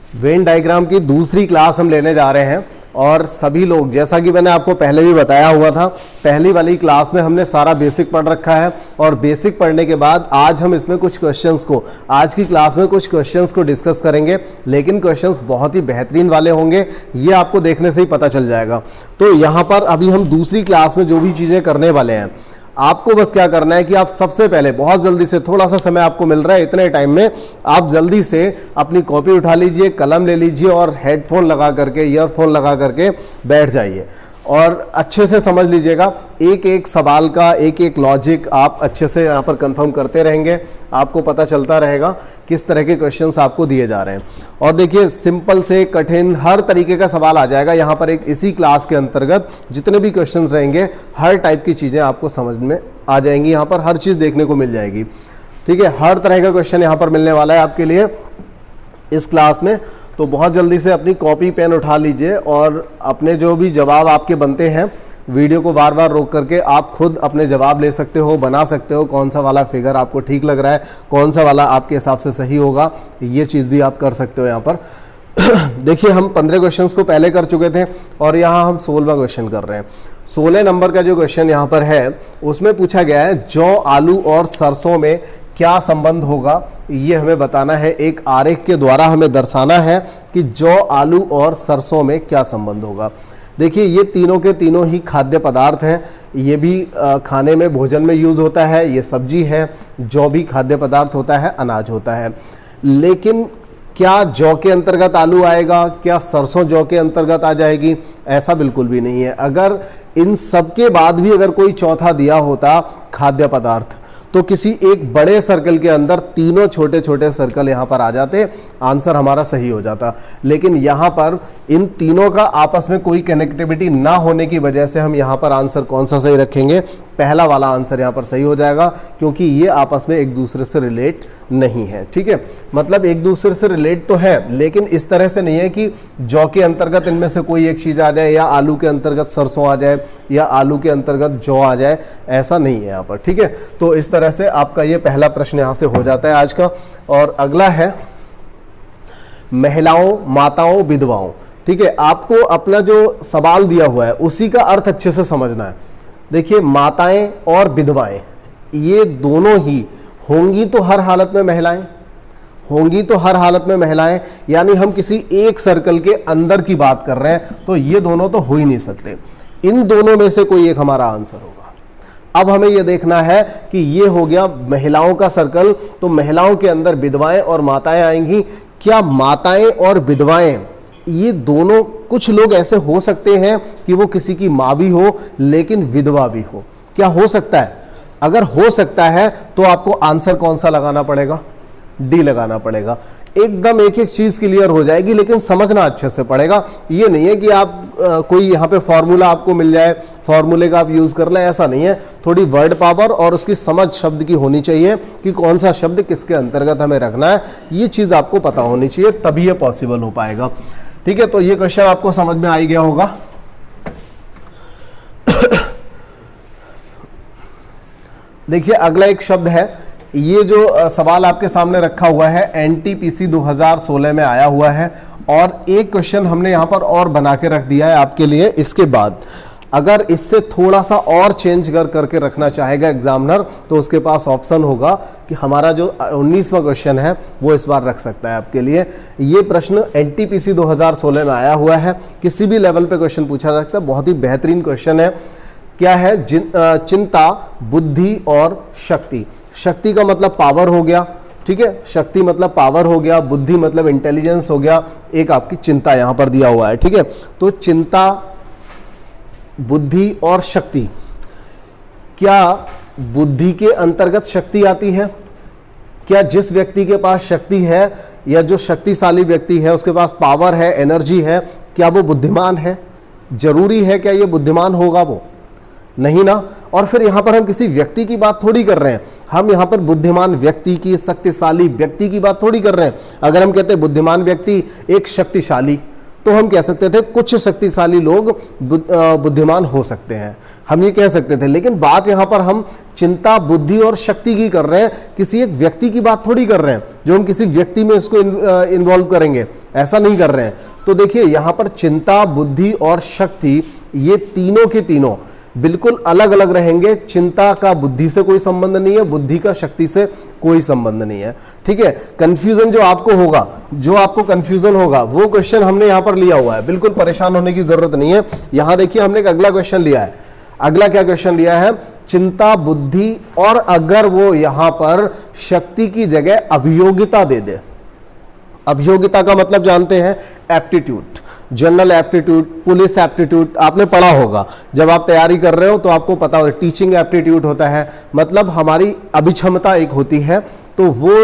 Venn diagram की दूसरी class हम लेने जा रहे हैं और सभी लोग, जैसा कि मैंने आपको पहले भी बताया हुआ था, पहली वाली क्लास में हमने सारा बेसिक पढ़ रखा है और बेसिक पढ़ने के बाद आज हम इसमें कुछ क्वेश्चंस को, आज की क्लास में कुछ क्वेश्चंस को डिस्कस करेंगे, लेकिन क्वेश्चंस बहुत ही बेहतरीन वाले होंगे, ये आपको देखने से ही पता चल जाएगा। तो यहाँ पर अभी हम दूसरी क्लास में जो भी चीज़ें करने वाले हैं, आपको बस क्या करना है कि आप सबसे पहले बहुत जल्दी से, थोड़ा सा समय आपको मिल रहा है, इतने टाइम में आप जल्दी से अपनी कॉपी उठा लीजिए, कलम ले लीजिए और हेडफोन लगा करके, ईयरफोन लगा करके बैठ जाइए और अच्छे से समझ लीजिएगा। एक एक सवाल का एक एक लॉजिक आप अच्छे से यहाँ पर कंफर्म करते रहेंगे, आपको पता चलता रहेगा किस तरह के क्वेश्चंस आपको दिए जा रहे हैं। और देखिए, सिंपल से कठिन हर तरीके का सवाल आ जाएगा यहाँ पर। एक इसी क्लास के अंतर्गत जितने भी क्वेश्चंस रहेंगे, हर टाइप की चीज़ें आपको समझ में आ जाएंगी, यहाँ पर हर चीज़ देखने को मिल जाएगी। ठीक है, हर तरह का क्वेश्चन यहाँ पर मिलने वाला है आपके लिए इस क्लास में। तो बहुत जल्दी से अपनी कॉपी पेन उठा लीजिए और अपने जो भी जवाब आपके बनते हैं, वीडियो को बार बार रोक करके आप खुद अपने जवाब ले सकते हो, बना सकते हो, कौन सा वाला फिगर आपको ठीक लग रहा है, कौन सा वाला आपके हिसाब से सही होगा, ये चीज़ भी आप कर सकते हो यहाँ पर। देखिए, हम 15 क्वेश्चंस को पहले कर चुके थे और यहाँ हम 16वां क्वेश्चन कर रहे हैं। 16 नंबर का जो क्वेश्चन यहाँ पर है, उसमें पूछा गया है जौ, आलू और सरसों में क्या संबंध होगा, ये हमें बताना है। एक आरेख के द्वारा हमें दर्शाना है कि जौ, आलू और सरसों में क्या संबंध होगा। देखिए, ये तीनों के तीनों ही खाद्य पदार्थ हैं, ये भी खाने में, भोजन में यूज़ होता है, ये सब्जी है, जौ भी खाद्य पदार्थ होता है, अनाज होता है। लेकिन क्या जौ के अंतर्गत आलू आएगा, क्या सरसों जौ के अंतर्गत आ जाएगी? ऐसा बिल्कुल भी नहीं है। अगर इन सब के बाद भी अगर कोई चौथा दिया होता खाद्य पदार्थ, तो किसी एक बड़े सर्कल के अंदर तीनों छोटे छोटे सर्कल यहाँ पर आ जाते, आंसर हमारा सही हो जाता। लेकिन यहाँ पर इन तीनों का आपस में कोई कनेक्टिविटी ना होने की वजह से हम यहाँ पर आंसर कौन सा सही रखेंगे? पहला वाला आंसर यहाँ पर सही हो जाएगा, क्योंकि ये आपस में एक दूसरे से रिलेट नहीं है। ठीक है, मतलब एक दूसरे से रिलेट तो है, लेकिन इस तरह से नहीं है कि जौ के अंतर्गत इनमें से कोई एक चीज़ आ जाए, या आलू के अंतर्गत सरसों आ जाए, या आलू के अंतर्गत जौ आ जाए, ऐसा नहीं है यहाँ पर। ठीक है, तो इस तरह से आपका ये पहला प्रश्न यहाँ से हो जाता है आज का। और अगला है महिलाओं, माताओं, विधवाओं। ठीक है, आपको अपना जो सवाल दिया हुआ है उसी का अर्थ अच्छे से समझना है। देखिए, माताएं और विधवाएं, ये दोनों ही होंगी तो हर हालत में महिलाएं, होंगी तो हर हालत में महिलाएं, यानी हम किसी एक सर्कल के अंदर की बात कर रहे हैं, तो ये दोनों तो हो ही नहीं सकते। इन दोनों में से कोई एक हमारा आंसर होगा। अब हमें यह देखना है कि ये हो गया महिलाओं का सर्कल, तो महिलाओं के अंदर विधवाएं और माताएं आएंगी। क्या माताएं और विधवाएं, ये दोनों, कुछ लोग ऐसे हो सकते हैं कि वो किसी की माँ भी हो लेकिन विधवा भी हो? क्या हो सकता है? अगर हो सकता है तो आपको आंसर कौन सा लगाना पड़ेगा? डी लगाना पड़ेगा। एकदम एक एक चीज क्लियर हो जाएगी, लेकिन समझना अच्छे से पड़ेगा। ये नहीं है कि आप कोई यहाँ पे फॉर्मूला आपको मिल जाए, फॉर्मूले का आप यूज कर लें, ऐसा नहीं है। थोड़ी वर्ड पावर और उसकी समझ शब्द की होनी चाहिए कि कौन सा शब्द किसके अंतर्गत हमें रखना है, ये चीज आपको पता होनी चाहिए, तभी ये पॉसिबल हो पाएगा। ठीक है, तो ये क्वेश्चन आपको समझ में आ ही गया होगा। देखिए, अगला एक शब्द है, ये जो सवाल आपके सामने रखा हुआ है एनटीपीसी 2016 में आया हुआ है, और एक क्वेश्चन हमने यहाँ पर और बना के रख दिया है आपके लिए। इसके बाद अगर इससे थोड़ा सा और चेंज करके रखना चाहेगा एग्जामिनर, तो उसके पास ऑप्शन होगा कि हमारा जो 19वां क्वेश्चन है वो इस बार रख सकता है आपके लिए। ये प्रश्न एनटीपीसी 2016 में आया हुआ है, किसी भी लेवल पे क्वेश्चन पूछा जा सकता है, बहुत ही बेहतरीन क्वेश्चन है। क्या है? चिंता, बुद्धि और शक्ति। शक्ति का मतलब पावर हो गया, ठीक है, शक्ति मतलब पावर हो गया, बुद्धि मतलब इंटेलिजेंस हो गया, एक आपकी चिंता यहाँ पर दिया हुआ है। ठीक है, तो चिंता, बुद्धि और शक्ति, क्या बुद्धि के अंतर्गत शक्ति आती है? क्या जिस व्यक्ति के पास शक्ति है या जो शक्तिशाली व्यक्ति है उसके पास पावर है, एनर्जी है, क्या वो बुद्धिमान है? जरूरी है क्या ये बुद्धिमान होगा? वो नहीं ना। और फिर यहाँ पर हम किसी व्यक्ति की बात थोड़ी कर रहे हैं, हम यहाँ पर बुद्धिमान व्यक्ति की, शक्तिशाली व्यक्ति की बात थोड़ी कर रहे हैं। अगर हम कहते हैं बुद्धिमान व्यक्ति एक शक्तिशाली, तो हम कह सकते थे कुछ शक्तिशाली लोग बुद्धिमान हो सकते हैं, हम ये कह सकते थे। लेकिन बात यहाँ पर हम चिंता, बुद्धि और शक्ति की कर रहे हैं, किसी एक व्यक्ति की बात थोड़ी कर रहे हैं जो हम किसी व्यक्ति में इसको इन्वॉल्व करेंगे, ऐसा नहीं कर रहे हैं। तो देखिए यहां पर चिंता, बुद्धि और शक्ति, ये तीनों के तीनों बिल्कुल अलग अलग रहेंगे। चिंता का बुद्धि से कोई संबंध नहीं है, बुद्धि का शक्ति से कोई संबंध नहीं है। ठीक है, कंफ्यूजन जो आपको होगा, कंफ्यूजन होगा, वो क्वेश्चन हमने यहां पर लिया हुआ है, बिल्कुल परेशान होने की जरूरत नहीं है। यहां देखिए हमने एक अगला क्वेश्चन लिया है। अगला क्या क्वेश्चन लिया है? चिंता, बुद्धि और अगर वो यहां पर शक्ति की जगह अभियोगिता दे दे। अभियोगिता का मतलब जानते हैं, aptitude, general aptitude, police aptitude आपने पढ़ा होगा। जब आप तैयारी कर रहे हो तो आपको पता होगा, टीचिंग एप्टीट्यूड होता है, मतलब हमारी अभिक्षमता एक होती है। तो वो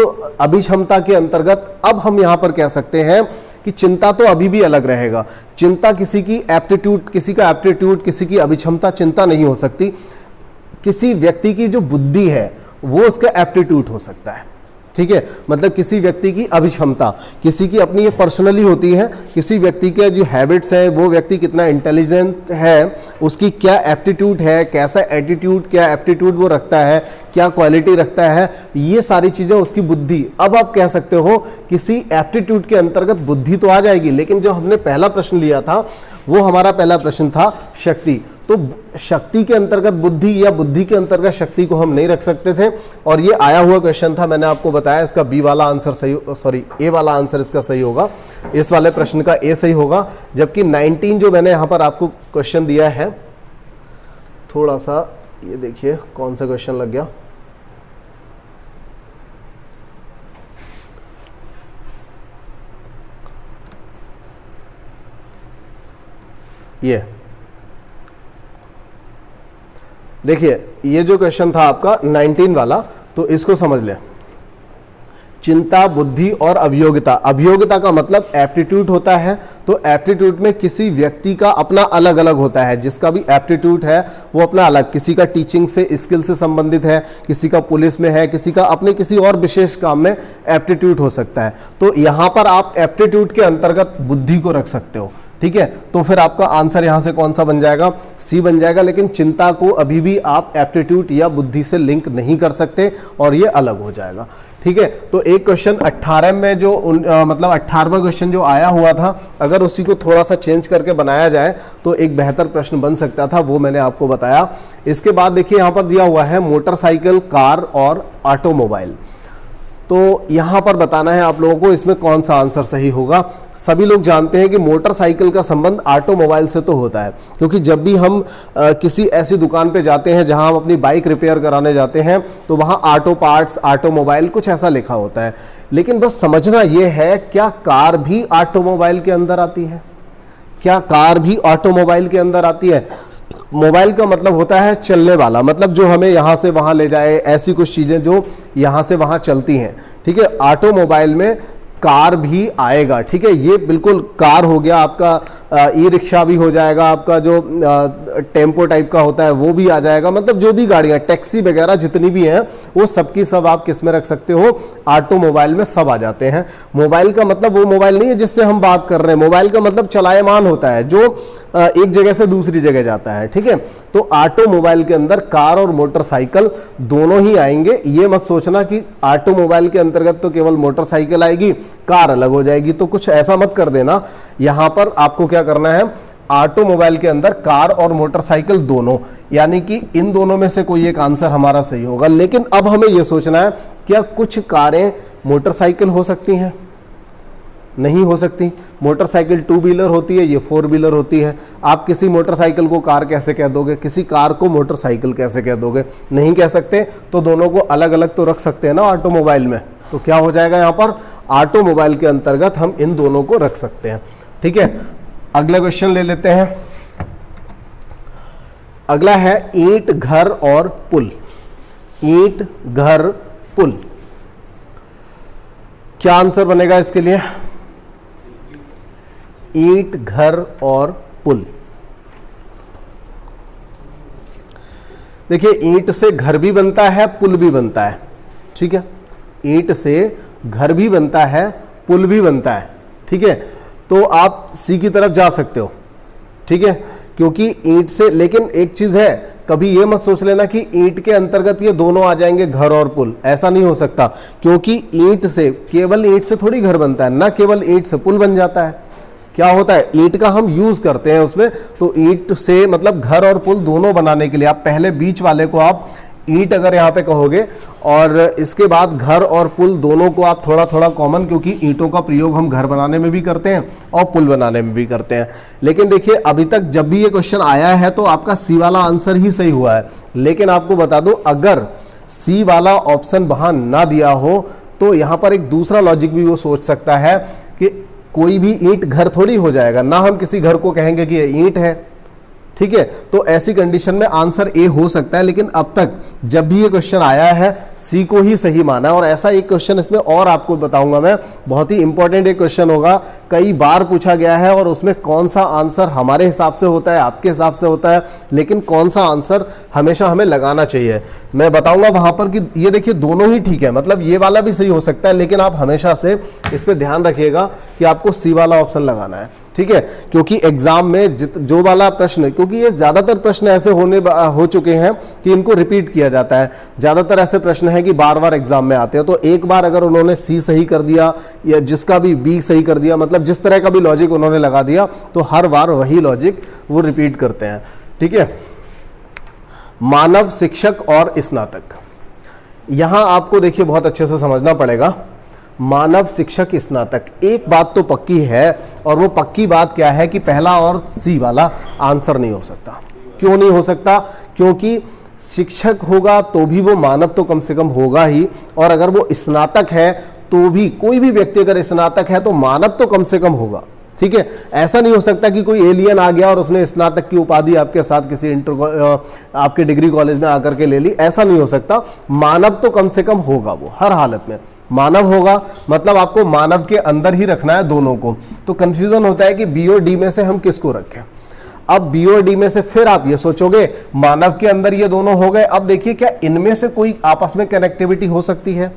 अभिक्षमता के अंतर्गत अब हम यहां पर कह सकते हैं कि चिंता तो अभी भी अलग रहेगा। चिंता किसी की एप्टीट्यूड, किसी का एप्टीट्यूड, किसी की अभिक्षमता चिंता नहीं हो सकती। किसी व्यक्ति की जो बुद्धि है वो उसका एप्टीट्यूड हो सकता है। ठीक है, मतलब किसी व्यक्ति की अभिक्षमता, किसी की अपनी ये पर्सनली होती है, किसी व्यक्ति के जो हैबिट्स है, वो व्यक्ति कितना इंटेलिजेंट है, उसकी क्या एप्टीट्यूड है, कैसा एटीट्यूड, क्या एप्टीट्यूड वो रखता है, क्या क्वालिटी रखता है, ये सारी चीज़ें उसकी बुद्धि। अब आप कह सकते हो किसी एप्टीट्यूड के अंतर्गत बुद्धि तो आ जाएगी, लेकिन जो हमने पहला प्रश्न लिया था वो हमारा पहला प्रश्न था शक्ति। तो शक्ति के अंतर्गत बुद्धि या बुद्धि के अंतर्गत शक्ति को हम नहीं रख सकते थे, और ये आया हुआ क्वेश्चन था। मैंने आपको बताया इसका बी वाला आंसर सही, सॉरी ए वाला आंसर इसका सही होगा, इस वाले प्रश्न का ए सही होगा। जबकि 19 जो मैंने यहाँ पर आपको क्वेश्चन दिया है, थोड़ा सा ये देखिए कौन सा क्वेश्चन लग गया। ये देखिए, ये जो क्वेश्चन था आपका 19 वाला, तो इसको समझ लें। चिंता, बुद्धि और अभियोगिता। अभियोगिता का मतलब एप्टीट्यूड होता है। तो एप्टीट्यूड में किसी व्यक्ति का अपना अलग अलग होता है, जिसका भी एप्टीट्यूड है वो अपना अलग, किसी का टीचिंग से, स्किल से संबंधित है, किसी का पुलिस में है, किसी का अपने किसी और विशेष काम में एप्टीट्यूड हो सकता है। तो यहाँ पर आप एप्टीट्यूड के अंतर्गत बुद्धि को रख सकते हो। ठीक है, तो फिर आपका आंसर यहां से कौन सा बन जाएगा? सी बन जाएगा। लेकिन चिंता को अभी भी आप एप्टीट्यूड या बुद्धि से लिंक नहीं कर सकते और ये अलग हो जाएगा। ठीक है, तो एक क्वेश्चन 18 में जो मतलब 18वां क्वेश्चन जो आया हुआ था, अगर उसी को थोड़ा सा चेंज करके बनाया जाए तो एक बेहतर प्रश्न बन सकता था, वो मैंने आपको बताया। इसके बाद देखिए यहां पर दिया हुआ है मोटरसाइकिल, कार और ऑटोमोबाइल। तो यहां पर बताना है आप लोगों को इसमें कौन सा आंसर सही होगा। सभी लोग जानते हैं कि मोटरसाइकिल का संबंध ऑटोमोबाइल से तो होता है, क्योंकि जब भी हम किसी ऐसी दुकान पे जाते हैं जहां हम अपनी बाइक रिपेयर कराने जाते हैं तो वहां ऑटो पार्ट्स, ऑटोमोबाइल कुछ ऐसा लिखा होता है। लेकिन बस समझना यह है, क्या कार भी ऑटोमोबाइल के अंदर आती है? क्या कार भी ऑटोमोबाइल के अंदर आती है? मोबाइल का मतलब होता है चलने वाला, मतलब जो हमें यहाँ से वहाँ ले जाए, ऐसी कुछ चीज़ें जो यहाँ से वहाँ चलती हैं। ठीक है, ऑटोमोबाइल में कार भी आएगा। ठीक है, ये बिल्कुल कार हो गया आपका, ई रिक्शा भी हो जाएगा, आपका जो टेम्पो टाइप का होता है वो भी आ जाएगा। मतलब जो भी गाड़ियाँ, टैक्सी वगैरह जितनी भी हैं वो सबकी सब आप किस में रख सकते हो? ऑटोमोबाइल में सब आ जाते हैं। मोबाइल का मतलब वो मोबाइल नहीं है जिससे हम बात कर रहे हैं, मोबाइल का मतलब चलायमान होता है, जो एक जगह से दूसरी जगह जाता है। ठीक है, तो ऑटोमोबाइल के अंदर कार और मोटरसाइकिल दोनों ही आएंगे। ये मत सोचना कि ऑटोमोबाइल के अंतर्गत तो केवल मोटरसाइकिल आएगी, कार अलग हो जाएगी, तो कुछ ऐसा मत कर देना। यहां पर आपको क्या करना है, ऑटोमोबाइल के अंदर कार और मोटरसाइकिल दोनों, यानी कि इन दोनों में से कोई एक आंसर हमारा सही होगा। लेकिन अब हमें यह सोचना है, क्या कुछ कारें मोटरसाइकिल हो सकती हैं? नहीं हो सकती। मोटरसाइकिल 2 व्हीलर होती है, ये 4 व्हीलर होती है। आप किसी मोटरसाइकिल को कार कैसे कह दोगे? किसी कार को मोटरसाइकिल कैसे कह दोगे? नहीं कह सकते। तो दोनों को अलग अलग तो रख सकते हैं ना ऑटोमोबाइल में। तो क्या हो जाएगा यहाँ पर? ऑटोमोबाइल के अंतर्गत हम इन दोनों को रख सकते हैं। ठीक है, अगला क्वेश्चन ले लेते हैं। अगला है ईंट, घर और पुल। ईंट, घर, पुल, क्या आंसर बनेगा इसके लिए? ईंट, घर और पुल। देखिए, ईंट से घर भी बनता है, पुल भी बनता है। ठीक है, ईंट से घर भी बनता है, पुल भी बनता है। ठीक है, तो आप सी की तरफ जा सकते हो। ठीक है, क्योंकि ईंट से, लेकिन एक चीज है, कभी ये मत सोच लेना कि ईंट के अंतर्गत ये दोनों आ जाएंगे, घर और पुल, ऐसा नहीं हो सकता। क्योंकि ईंट से, केवल ईंट से थोड़ी घर बनता है, ना केवल ईंट से पुल बन जाता है। क्या होता है, ईंट का हम यूज करते हैं उसमें, तो ईंट से मतलब घर और पुल दोनों बनाने के लिए आप पहले बीच वाले को आप ईंट अगर यहाँ पे कहोगे, और इसके बाद घर और पुल दोनों को आप थोड़ा थोड़ा कॉमन, क्योंकि ईंटों का प्रयोग हम घर बनाने में भी करते हैं और पुल बनाने में भी करते हैं। लेकिन देखिए अभी तक जब भी ये क्वेश्चन आया है तो आपका सी वाला आंसर ही सही हुआ है। लेकिन आपको बता दूं, अगर सी वाला ऑप्शन वहां ना दिया हो तो यहाँ पर एक दूसरा लॉजिक भी वो सोच सकता है कि कोई भी ईंट घर थोड़ी हो जाएगा, ना हम किसी घर को कहेंगे कि ये ईंट है, ठीक है। तो ऐसी कंडीशन में आंसर ए हो सकता है। लेकिन अब तक जब भी ये क्वेश्चन आया है सी को ही सही माना। और ऐसा एक क्वेश्चन इसमें और आपको बताऊंगा मैं, बहुत ही इंपॉर्टेंट एक क्वेश्चन होगा, कई बार पूछा गया है, और उसमें कौन सा आंसर हमारे हिसाब से होता है, आपके हिसाब से होता है, लेकिन कौन सा आंसर हमेशा हमें लगाना चाहिए, मैं बताऊंगा वहां पर कि ये देखिए दोनों ही ठीक है, मतलब ये वाला भी सही हो सकता है, लेकिन आप हमेशा से इस पर ध्यान रखिएगा कि आपको सी वाला ऑप्शन लगाना है, ठीक है। क्योंकि एग्जाम में जो वाला प्रश्न, क्योंकि ये ज्यादातर प्रश्न ऐसे हो चुके हैं कि इनको रिपीट किया जाता है, ज्यादातर ऐसे प्रश्न हैं कि बार बार एग्जाम में आते हैं। तो एक बार अगर उन्होंने सी सही कर दिया या जिसका भी बी सही कर दिया, मतलब जिस तरह का भी लॉजिक उन्होंने लगा दिया, तो हर बार वही लॉजिक वो रिपीट करते हैं, ठीक है। मानव, शिक्षक और स्नातक, यहां आपको देखिए बहुत अच्छे से समझना पड़ेगा। मानव, शिक्षक, स्नातक, एक बात तो पक्की है, और वो पक्की बात क्या है कि पहला और सी वाला आंसर नहीं हो सकता। क्यों नहीं हो सकता? क्योंकि शिक्षक होगा तो भी वो मानव तो कम से कम होगा ही, और अगर वो स्नातक है तो भी, कोई भी व्यक्ति अगर स्नातक है तो मानव तो कम से कम होगा, ठीक है। ऐसा नहीं हो सकता कि कोई एलियन आ गया और उसने स्नातक की उपाधि आपके साथ किसी आपके डिग्री कॉलेज में आकर के ले ली, ऐसा नहीं हो सकता। मानव तो कम से कम होगा, वो हर हालत में मानव होगा, मतलब आपको मानव के अंदर ही रखना है दोनों को। तो कंफ्यूजन होता है कि बी और डी में से हम किसको रखें। अब बी और डी में से फिर आप ये सोचोगे मानव के अंदर ये दोनों हो गए, अब देखिए क्या इनमें से कोई आपस में कनेक्टिविटी हो सकती है?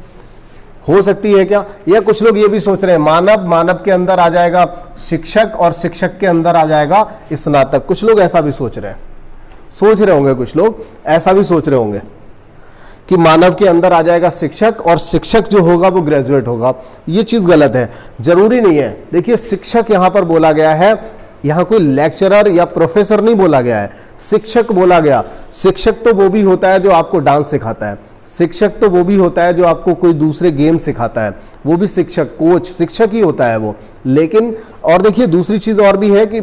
हो सकती है क्या? या कुछ लोग ये भी सोच रहे हैं मानव के अंदर आ जाएगा शिक्षक, और शिक्षक के अंदर आ जाएगा स्नातक। कुछ लोग ऐसा भी सोच रहे होंगे, कुछ लोग ऐसा भी सोच रहे होंगे कि मानव के अंदर आ जाएगा शिक्षक, और शिक्षक जो होगा वो ग्रेजुएट होगा। ये चीज गलत है, जरूरी नहीं है। देखिए शिक्षक यहां पर बोला गया है, यहां कोई लेक्चरर या प्रोफेसर नहीं बोला गया है, शिक्षक बोला गया। शिक्षक तो वो भी होता है जो आपको डांस सिखाता है, शिक्षक तो वो भी होता है जो आपको कोई दूसरे गेम सिखाता है, वो भी शिक्षक, कोच, शिक्षक ही होता है वो। लेकिन और देखिए दूसरी चीज और भी है कि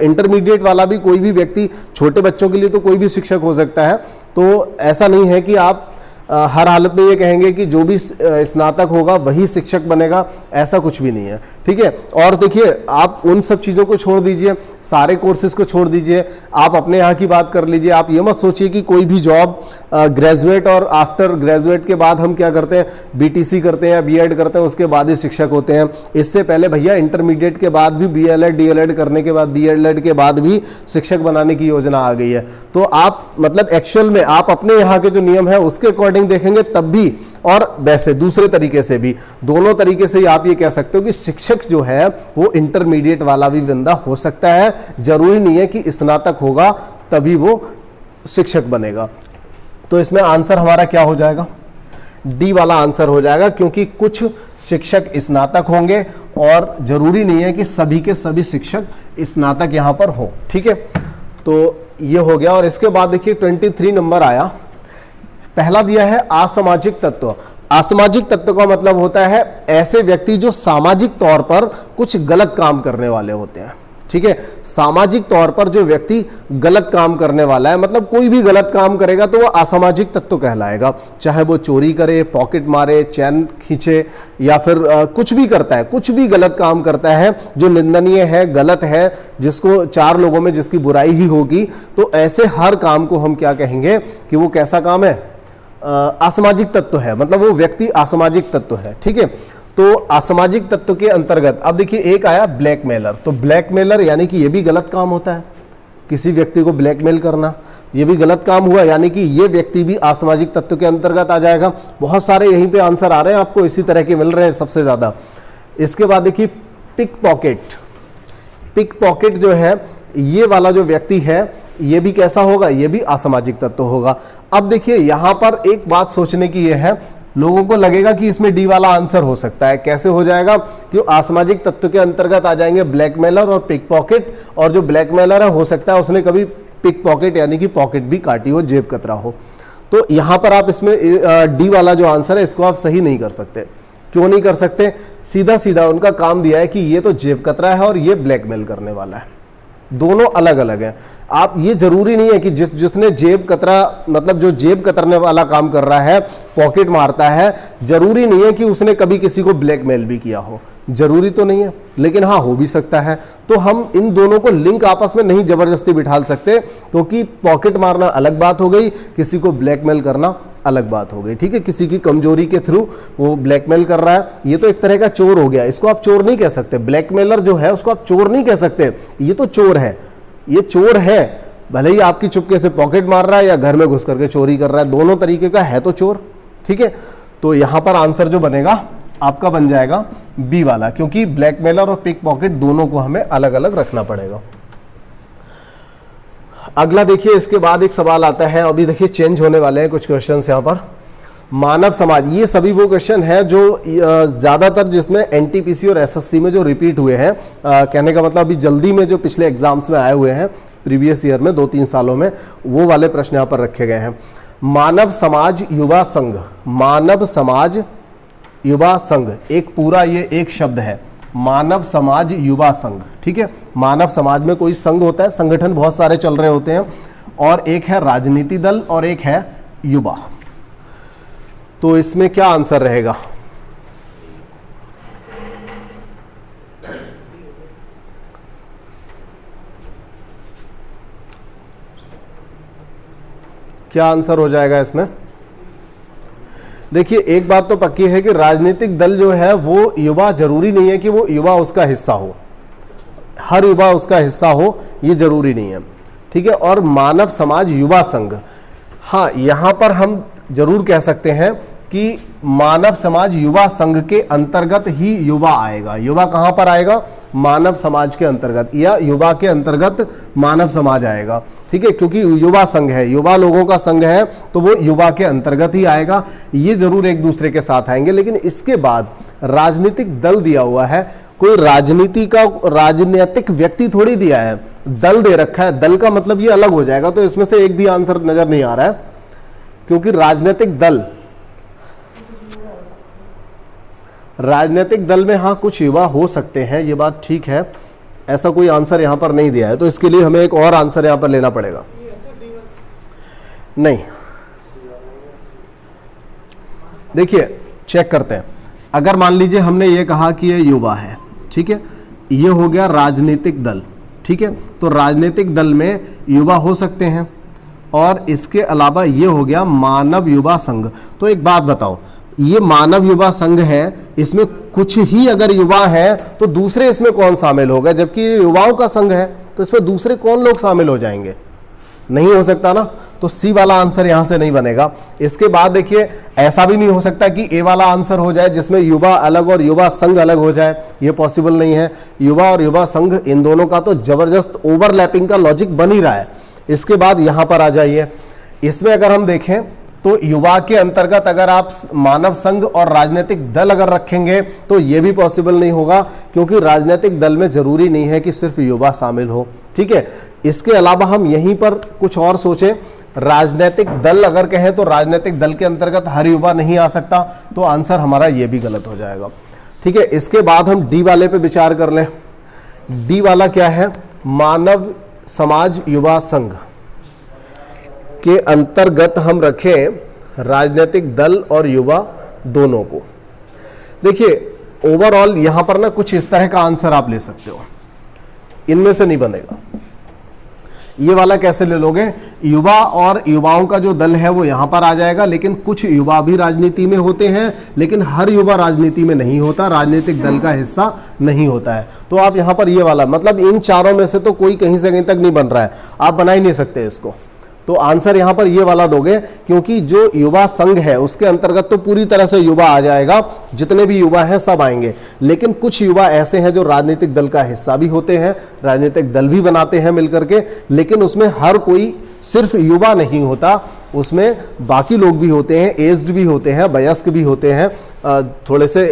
इंटरमीडिएट वाला भी कोई भी व्यक्ति, छोटे बच्चों के लिए तो कोई भी शिक्षक हो सकता है। तो ऐसा नहीं है कि आप हर हालत में ये कहेंगे कि जो भी स्नातक होगा वही शिक्षक बनेगा, ऐसा कुछ भी नहीं है, ठीक है। और देखिए आप उन सब चीज़ों को छोड़ दीजिए, सारे कोर्सेज को छोड़ दीजिए, आप अपने यहाँ की बात कर लीजिए। आप ये मत सोचिए कि कोई भी जॉब ग्रेजुएट और आफ्टर ग्रेजुएट के बाद हम क्या करते हैं, बीटीसी करते हैं या बीएड करते हैं, उसके बाद ही शिक्षक होते हैं। इससे पहले भैया इंटरमीडिएट के बाद भी बीएलएड डीएलएड करने के बाद, बीएलएड के बाद भी शिक्षक बनाने की योजना आ गई है। तो आप मतलब एक्चुअल में आप अपने यहाँ के जो नियम है उसके अकॉर्डिंग देखेंगे तब भी, और वैसे दूसरे तरीके से भी, दोनों तरीके से ही आप ये कह सकते हो कि शिक्षक जो है वो इंटरमीडिएट वाला भी बंदा हो सकता है। जरूरी नहीं है कि स्नातक होगा तभी वो शिक्षक बनेगा। तो इसमें आंसर हमारा क्या हो जाएगा? डी वाला आंसर हो जाएगा, क्योंकि कुछ शिक्षक स्नातक होंगे और जरूरी नहीं है कि सभी के सभी शिक्षक स्नातक यहां पर हो, ठीक है। तो ये हो गया। और इसके बाद देखिए 23 नंबर आया, पहला दिया है असामाजिक तत्व। असामाजिक तत्व का मतलब होता है ऐसे व्यक्ति जो सामाजिक तौर पर कुछ गलत काम करने वाले होते हैं, ठीक है। सामाजिक तौर पर जो व्यक्ति गलत काम करने वाला है, मतलब कोई भी गलत काम करेगा तो वो असामाजिक तत्व कहलाएगा। चाहे वो चोरी करे, पॉकेट मारे, चैन खींचे, या फिर कुछ भी करता है, कुछ भी गलत काम करता है जो निंदनीय है, गलत है, जिसको चार लोगों में जिसकी बुराई ही होगी, तो ऐसे हर काम को हम क्या कहेंगे कि वो कैसा काम है? असामाजिक तत्व है, मतलब वो व्यक्ति असामाजिक तत्व है, ठीक है। तो असामाजिक तत्व के अंतर्गत अब देखिए एक आया ब्लैकमेलर। तो ब्लैकमेलर यानी कि ये भी गलत काम होता है, किसी व्यक्ति को ब्लैकमेल करना, ये भी गलत काम हुआ, यानी कि ये व्यक्ति भी असामाजिक तत्व के अंतर्गत आ जाएगा। बहुत सारे यहीं पे आंसर आ रहे हैं आपको, इसी तरह के मिल रहे हैं सबसे ज्यादा। इसके बाद देखिए पिक पॉकेट। पिक पॉकेट जो है ये वाला जो व्यक्ति है ये भी कैसा होगा, ये भी असामाजिक तत्व होगा। अब देखिए यहां पर एक बात सोचने की ये है, लोगों को लगेगा कि इसमें डी वाला आंसर हो सकता है। कैसे हो जाएगा, कि असामाजिक तत्व के अंतर्गत आ जाएंगे ब्लैकमेलर और पिक पॉकेट, और जो ब्लैकमेलर है हो सकता है उसने कभी पिक पॉकेट यानी कि पॉकेट भी काटी हो, जेब कतरा हो। तो यहां पर आप इसमें डी वाला जो आंसर है इसको आप सही नहीं कर सकते। क्यों नहीं कर सकते, सीधा सीधा उनका काम दिया है कि ये तो जेब कतरा है और ये ब्लैकमेल करने वाला है, दोनों अलग अलग हैं। आप, ये जरूरी नहीं है कि जिसने जेब कतरा, मतलब जो जेब कतरने वाला काम कर रहा है, पॉकेट मारता है, जरूरी नहीं है कि उसने कभी किसी को ब्लैकमेल भी किया हो, जरूरी तो नहीं है, लेकिन हाँ हो भी सकता है। तो हम इन दोनों को लिंक आपस में नहीं जबरदस्ती बिठा सकते, क्योंकि पॉकेट मारना अलग बात हो गई, किसी को ब्लैकमेल करना अलग बात हो गई। ठीक है, किसी की कमजोरी के थ्रू वो ब्लैकमेल कर रहा है, ये तो एक तरह का चोर हो गया, इसको आप चोर नहीं कह सकते। ब्लैकमेलर जो है उसको आप चोर नहीं कह सकते, ये तो चोर है, ये चोर है, भले ही आपकी चुपके से पॉकेट मार रहा है या घर में घुस करके चोरी कर रहा है, दोनों तरीके का है तो चोर। ठीक है, तो यहां पर आंसर जो बनेगा आपका बन जाएगा बी वाला, क्योंकि ब्लैकमेलर और पिक पॉकेट दोनों को हमें अलग अलग रखना पड़ेगा। अगला देखिए, इसके बाद एक सवाल आता है, अभी देखिए चेंज होने वाले हैं कुछ क्वेश्चंस यहाँ पर। मानव समाज, ये सभी वो क्वेश्चन है जो ज्यादातर जिसमें एनटीपीसी और एसएससी में जो रिपीट हुए हैं, कहने का मतलब अभी जल्दी में जो पिछले एग्जाम्स में आए हुए हैं प्रीवियस ईयर में 2-3 सालों में, वो वाले प्रश्न यहाँ पर रखे गए हैं। मानव समाज युवा संघ, मानव समाज युवा संघ, एक पूरा ये एक शब्द है, मानव समाज युवा संघ। ठीक है, मानव समाज में कोई संघ होता है, संगठन बहुत सारे चल रहे होते हैं, और एक है राजनीति दल और एक है युवा। तो इसमें क्या आंसर रहेगा, क्या आंसर हो जाएगा इसमें? देखिए एक बात तो पक्की है कि राजनीतिक दल जो है वो युवा, जरूरी नहीं है कि वो युवा उसका हिस्सा हो, हर युवा उसका हिस्सा हो ये जरूरी नहीं है। ठीक है, और मानव समाज युवा संघ, हाँ यहां पर हम जरूर कह सकते हैं कि मानव समाज युवा संघ के अंतर्गत ही युवा आएगा। युवा कहां पर आएगा, मानव समाज के अंतर्गत, या युवा के अंतर्गत मानव समाज आएगा। ठीक है, क्योंकि युवा संघ है, युवा लोगों का संघ है, तो वो युवा के अंतर्गत ही आएगा। ये जरूर एक दूसरे के साथ आएंगे, लेकिन इसके बाद राजनीतिक दल दिया हुआ है, कोई राजनीतिक व्यक्ति थोड़ी दिया है, दल दे रखा है, दल का मतलब ये अलग हो जाएगा। तो इसमें से एक भी आंसर नजर नहीं आ रहा है, क्योंकि राजनीतिक दल में हाँ कुछ युवा हो सकते हैं, ये बात ठीक है, ऐसा कोई आंसर यहां पर नहीं दिया है, तो इसके लिए हमें एक और आंसर यहां पर लेना पड़ेगा। नहीं, देखिए चेक करते हैं, अगर मान लीजिए हमने ये कहा कि ये युवा है, ठीक है, ये हो गया राजनीतिक दल। ठीक है, तो राजनीतिक दल में युवा हो सकते हैं, और इसके अलावा ये हो गया मानव युवा संघ। तो एक बात बताओ, ये मानव युवा संघ है, इसमें कुछ ही अगर युवा है तो दूसरे इसमें कौन शामिल होगा, जबकि ये युवाओं का संघ है तो इसमें दूसरे कौन लोग शामिल हो जाएंगे, नहीं हो सकता ना। तो सी वाला आंसर यहां से नहीं बनेगा। इसके बाद देखिए ऐसा भी नहीं हो सकता कि ए वाला आंसर हो जाए जिसमें युवा अलग और युवा संघ अलग हो जाए, ये पॉसिबल नहीं है। युवा और युवा संघ इन दोनों का तो जबरदस्त ओवरलैपिंग का लॉजिक बन ही रहा है। इसके बाद यहां पर आ जाइए, इसमें अगर हम देखें तो युवा के अंतर्गत अगर आप मानव संघ और राजनीतिक दल अगर रखेंगे तो यह भी पॉसिबल नहीं होगा, क्योंकि राजनीतिक दल में जरूरी नहीं है कि सिर्फ युवा शामिल हो। ठीक है, इसके अलावा हम यहीं पर कुछ और सोचें, राजनीतिक दल अगर कहें तो राजनीतिक दल के अंतर्गत हर युवा नहीं आ सकता, तो आंसर हमारा यह भी गलत हो जाएगा। ठीक है, इसके बाद हम डी वाले पे विचार कर लें। डी वाला क्या है, मानव समाज युवा संघ के अंतर्गत हम रखें राजनीतिक दल और युवा दोनों को। देखिए ओवरऑल यहां पर ना कुछ इस तरह का आंसर आप ले सकते हो, इनमें से नहीं बनेगा। ये वाला कैसे ले लोगे, युवा और युवाओं का जो दल है वो यहां पर आ जाएगा, लेकिन कुछ युवा भी राजनीति में होते हैं, लेकिन हर युवा राजनीति में नहीं होता, राजनीतिक दल का हिस्सा नहीं होता है। तो आप यहां पर ये वाला, मतलब इन चारों में से तो कोई कहीं से कहीं तक नहीं बन रहा है, आप बना ही नहीं सकते इसको। तो आंसर यहां पर ये वाला दोगे, क्योंकि जो युवा संघ है उसके अंतर्गत तो पूरी तरह से युवा आ जाएगा, जितने भी युवा हैं सब आएंगे। लेकिन कुछ युवा ऐसे हैं जो राजनीतिक दल का हिस्सा भी होते हैं, राजनीतिक दल भी बनाते हैं मिलकर के, लेकिन उसमें हर कोई सिर्फ युवा नहीं होता, उसमें बाकी लोग भी होते हैं, एज्ड भी होते हैं, वयस्क भी होते हैं, थोड़े से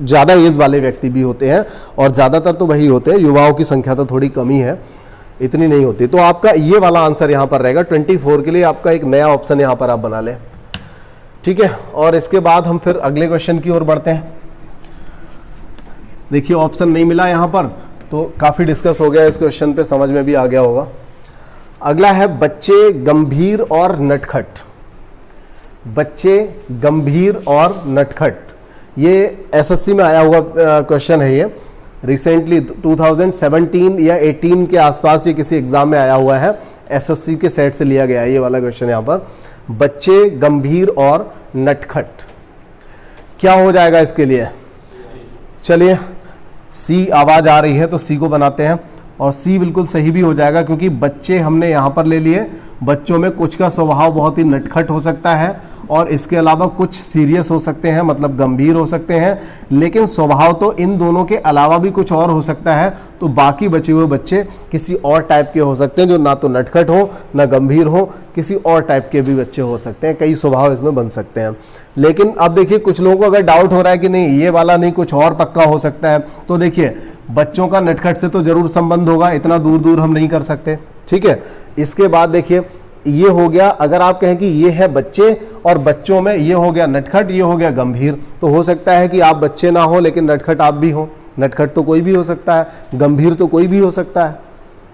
ज़्यादा एज वाले व्यक्ति भी होते हैं, और ज़्यादातर तो वही होते हैं, युवाओं की संख्या तो थोड़ी कमी है, इतनी नहीं होती। तो आपका ये वाला आंसर यहाँ पर रहेगा 24 के लिए, आपका एक नया ऑप्शन यहाँ पर आप बना लें, ठीक है। और इसके बाद हम फिर अगले क्वेश्चन की ओर बढ़ते हैं। देखिए ऑप्शन नहीं मिला यहाँ पर, तो काफ़ी डिस्कस हो गया इस क्वेश्चन पे, समझ में भी आ गया होगा। अगला है बच्चे गंभीर और नटखट। बच्चे गंभीर और नटखट, ये एसएससी में आया हुआ क्वेश्चन है। ये रिसेंटली 2017 या 18 के आसपास ये किसी एग्जाम में आया हुआ है, एसएससी के सेट से लिया गया है ये वाला क्वेश्चन। यहाँ पर बच्चे गंभीर और नटखट क्या हो जाएगा इसके लिए? चलिए सी आवाज आ रही है तो सी को बनाते हैं, और सी बिल्कुल सही भी हो जाएगा, क्योंकि बच्चे हमने यहाँ पर ले लिए। बच्चों में कुछ का स्वभाव बहुत ही नटखट हो सकता है, और इसके अलावा कुछ सीरियस हो सकते हैं, मतलब गंभीर हो सकते हैं, लेकिन स्वभाव तो इन दोनों के अलावा भी कुछ और हो सकता है। तो बाकी बचे हुए बच्चे किसी और टाइप के हो सकते हैं, जो ना तो नटखट हो ना गंभीर हो, किसी और टाइप के भी बच्चे हो सकते हैं, कई स्वभाव इसमें बन सकते हैं। लेकिन अब देखिए कुछ लोगों को अगर डाउट हो रहा है कि नहीं ये वाला नहीं कुछ और पक्का हो सकता है, तो देखिए बच्चों का नटखट से तो जरूर संबंध होगा, इतना दूर दूर हम नहीं कर सकते, ठीक है। इसके बाद देखिए ये हो गया, अगर आप कहें कि ये है बच्चे और बच्चों में ये हो गया नटखट, ये हो गया गंभीर, तो हो सकता है कि आप बच्चे ना हो लेकिन नटखट आप भी हो। नटखट तो कोई भी हो सकता है, गंभीर तो कोई भी हो सकता है,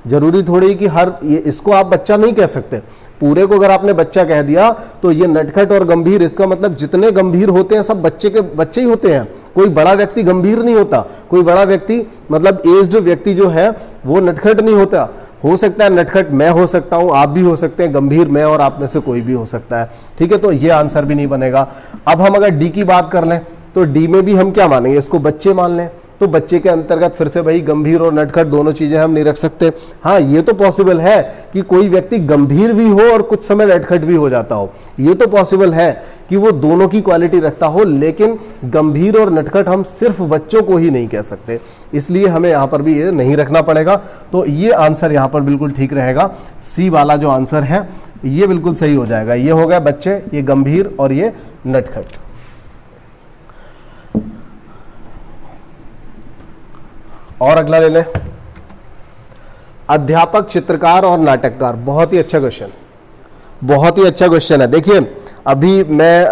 जरूरी थोड़ी कि हर ये इसको आप बच्चा नहीं कह सकते। पूरे को अगर आपने बच्चा कह दिया तो ये नटखट और गंभीर, इसका मतलब जितने गंभीर होते हैं सब बच्चे के बच्चे ही होते हैं, कोई बड़ा व्यक्ति गंभीर नहीं होता, कोई बड़ा व्यक्ति मतलब एज्ड व्यक्ति जो है वो नटखट नहीं होता। हो सकता है नटखट मैं हो सकता हूं, आप भी हो सकते हैं, गंभीर मैं और आप में से कोई भी हो सकता है, ठीक है। तो ये आंसर भी नहीं बनेगा। अब हम अगर डी की बात कर लें तो डी में भी हम क्या मानेंगे, इसको बच्चे मान लें, तो बच्चे के अंतर्गत फिर से भाई गंभीर और नटखट दोनों चीजें हम नहीं रख सकते। हाँ ये तो पॉसिबल है कि कोई व्यक्ति गंभीर भी हो और कुछ समय नटखट भी हो जाता हो, ये तो पॉसिबल है कि वो दोनों की क्वालिटी रखता हो, लेकिन गंभीर और नटखट हम सिर्फ बच्चों को ही नहीं कह सकते, इसलिए हमें यहाँ पर भी ये नहीं रखना पड़ेगा। तो ये आंसर यहाँ पर बिल्कुल ठीक रहेगा, सी वाला जो आंसर है ये बिल्कुल सही हो जाएगा। ये हो गया बच्चे, ये गंभीर और ये नटखट। और अगला ले ले, अध्यापक, चित्रकार और नाटककार। बहुत ही अच्छा क्वेश्चन, बहुत ही अच्छा क्वेश्चन है। देखिए अभी मैं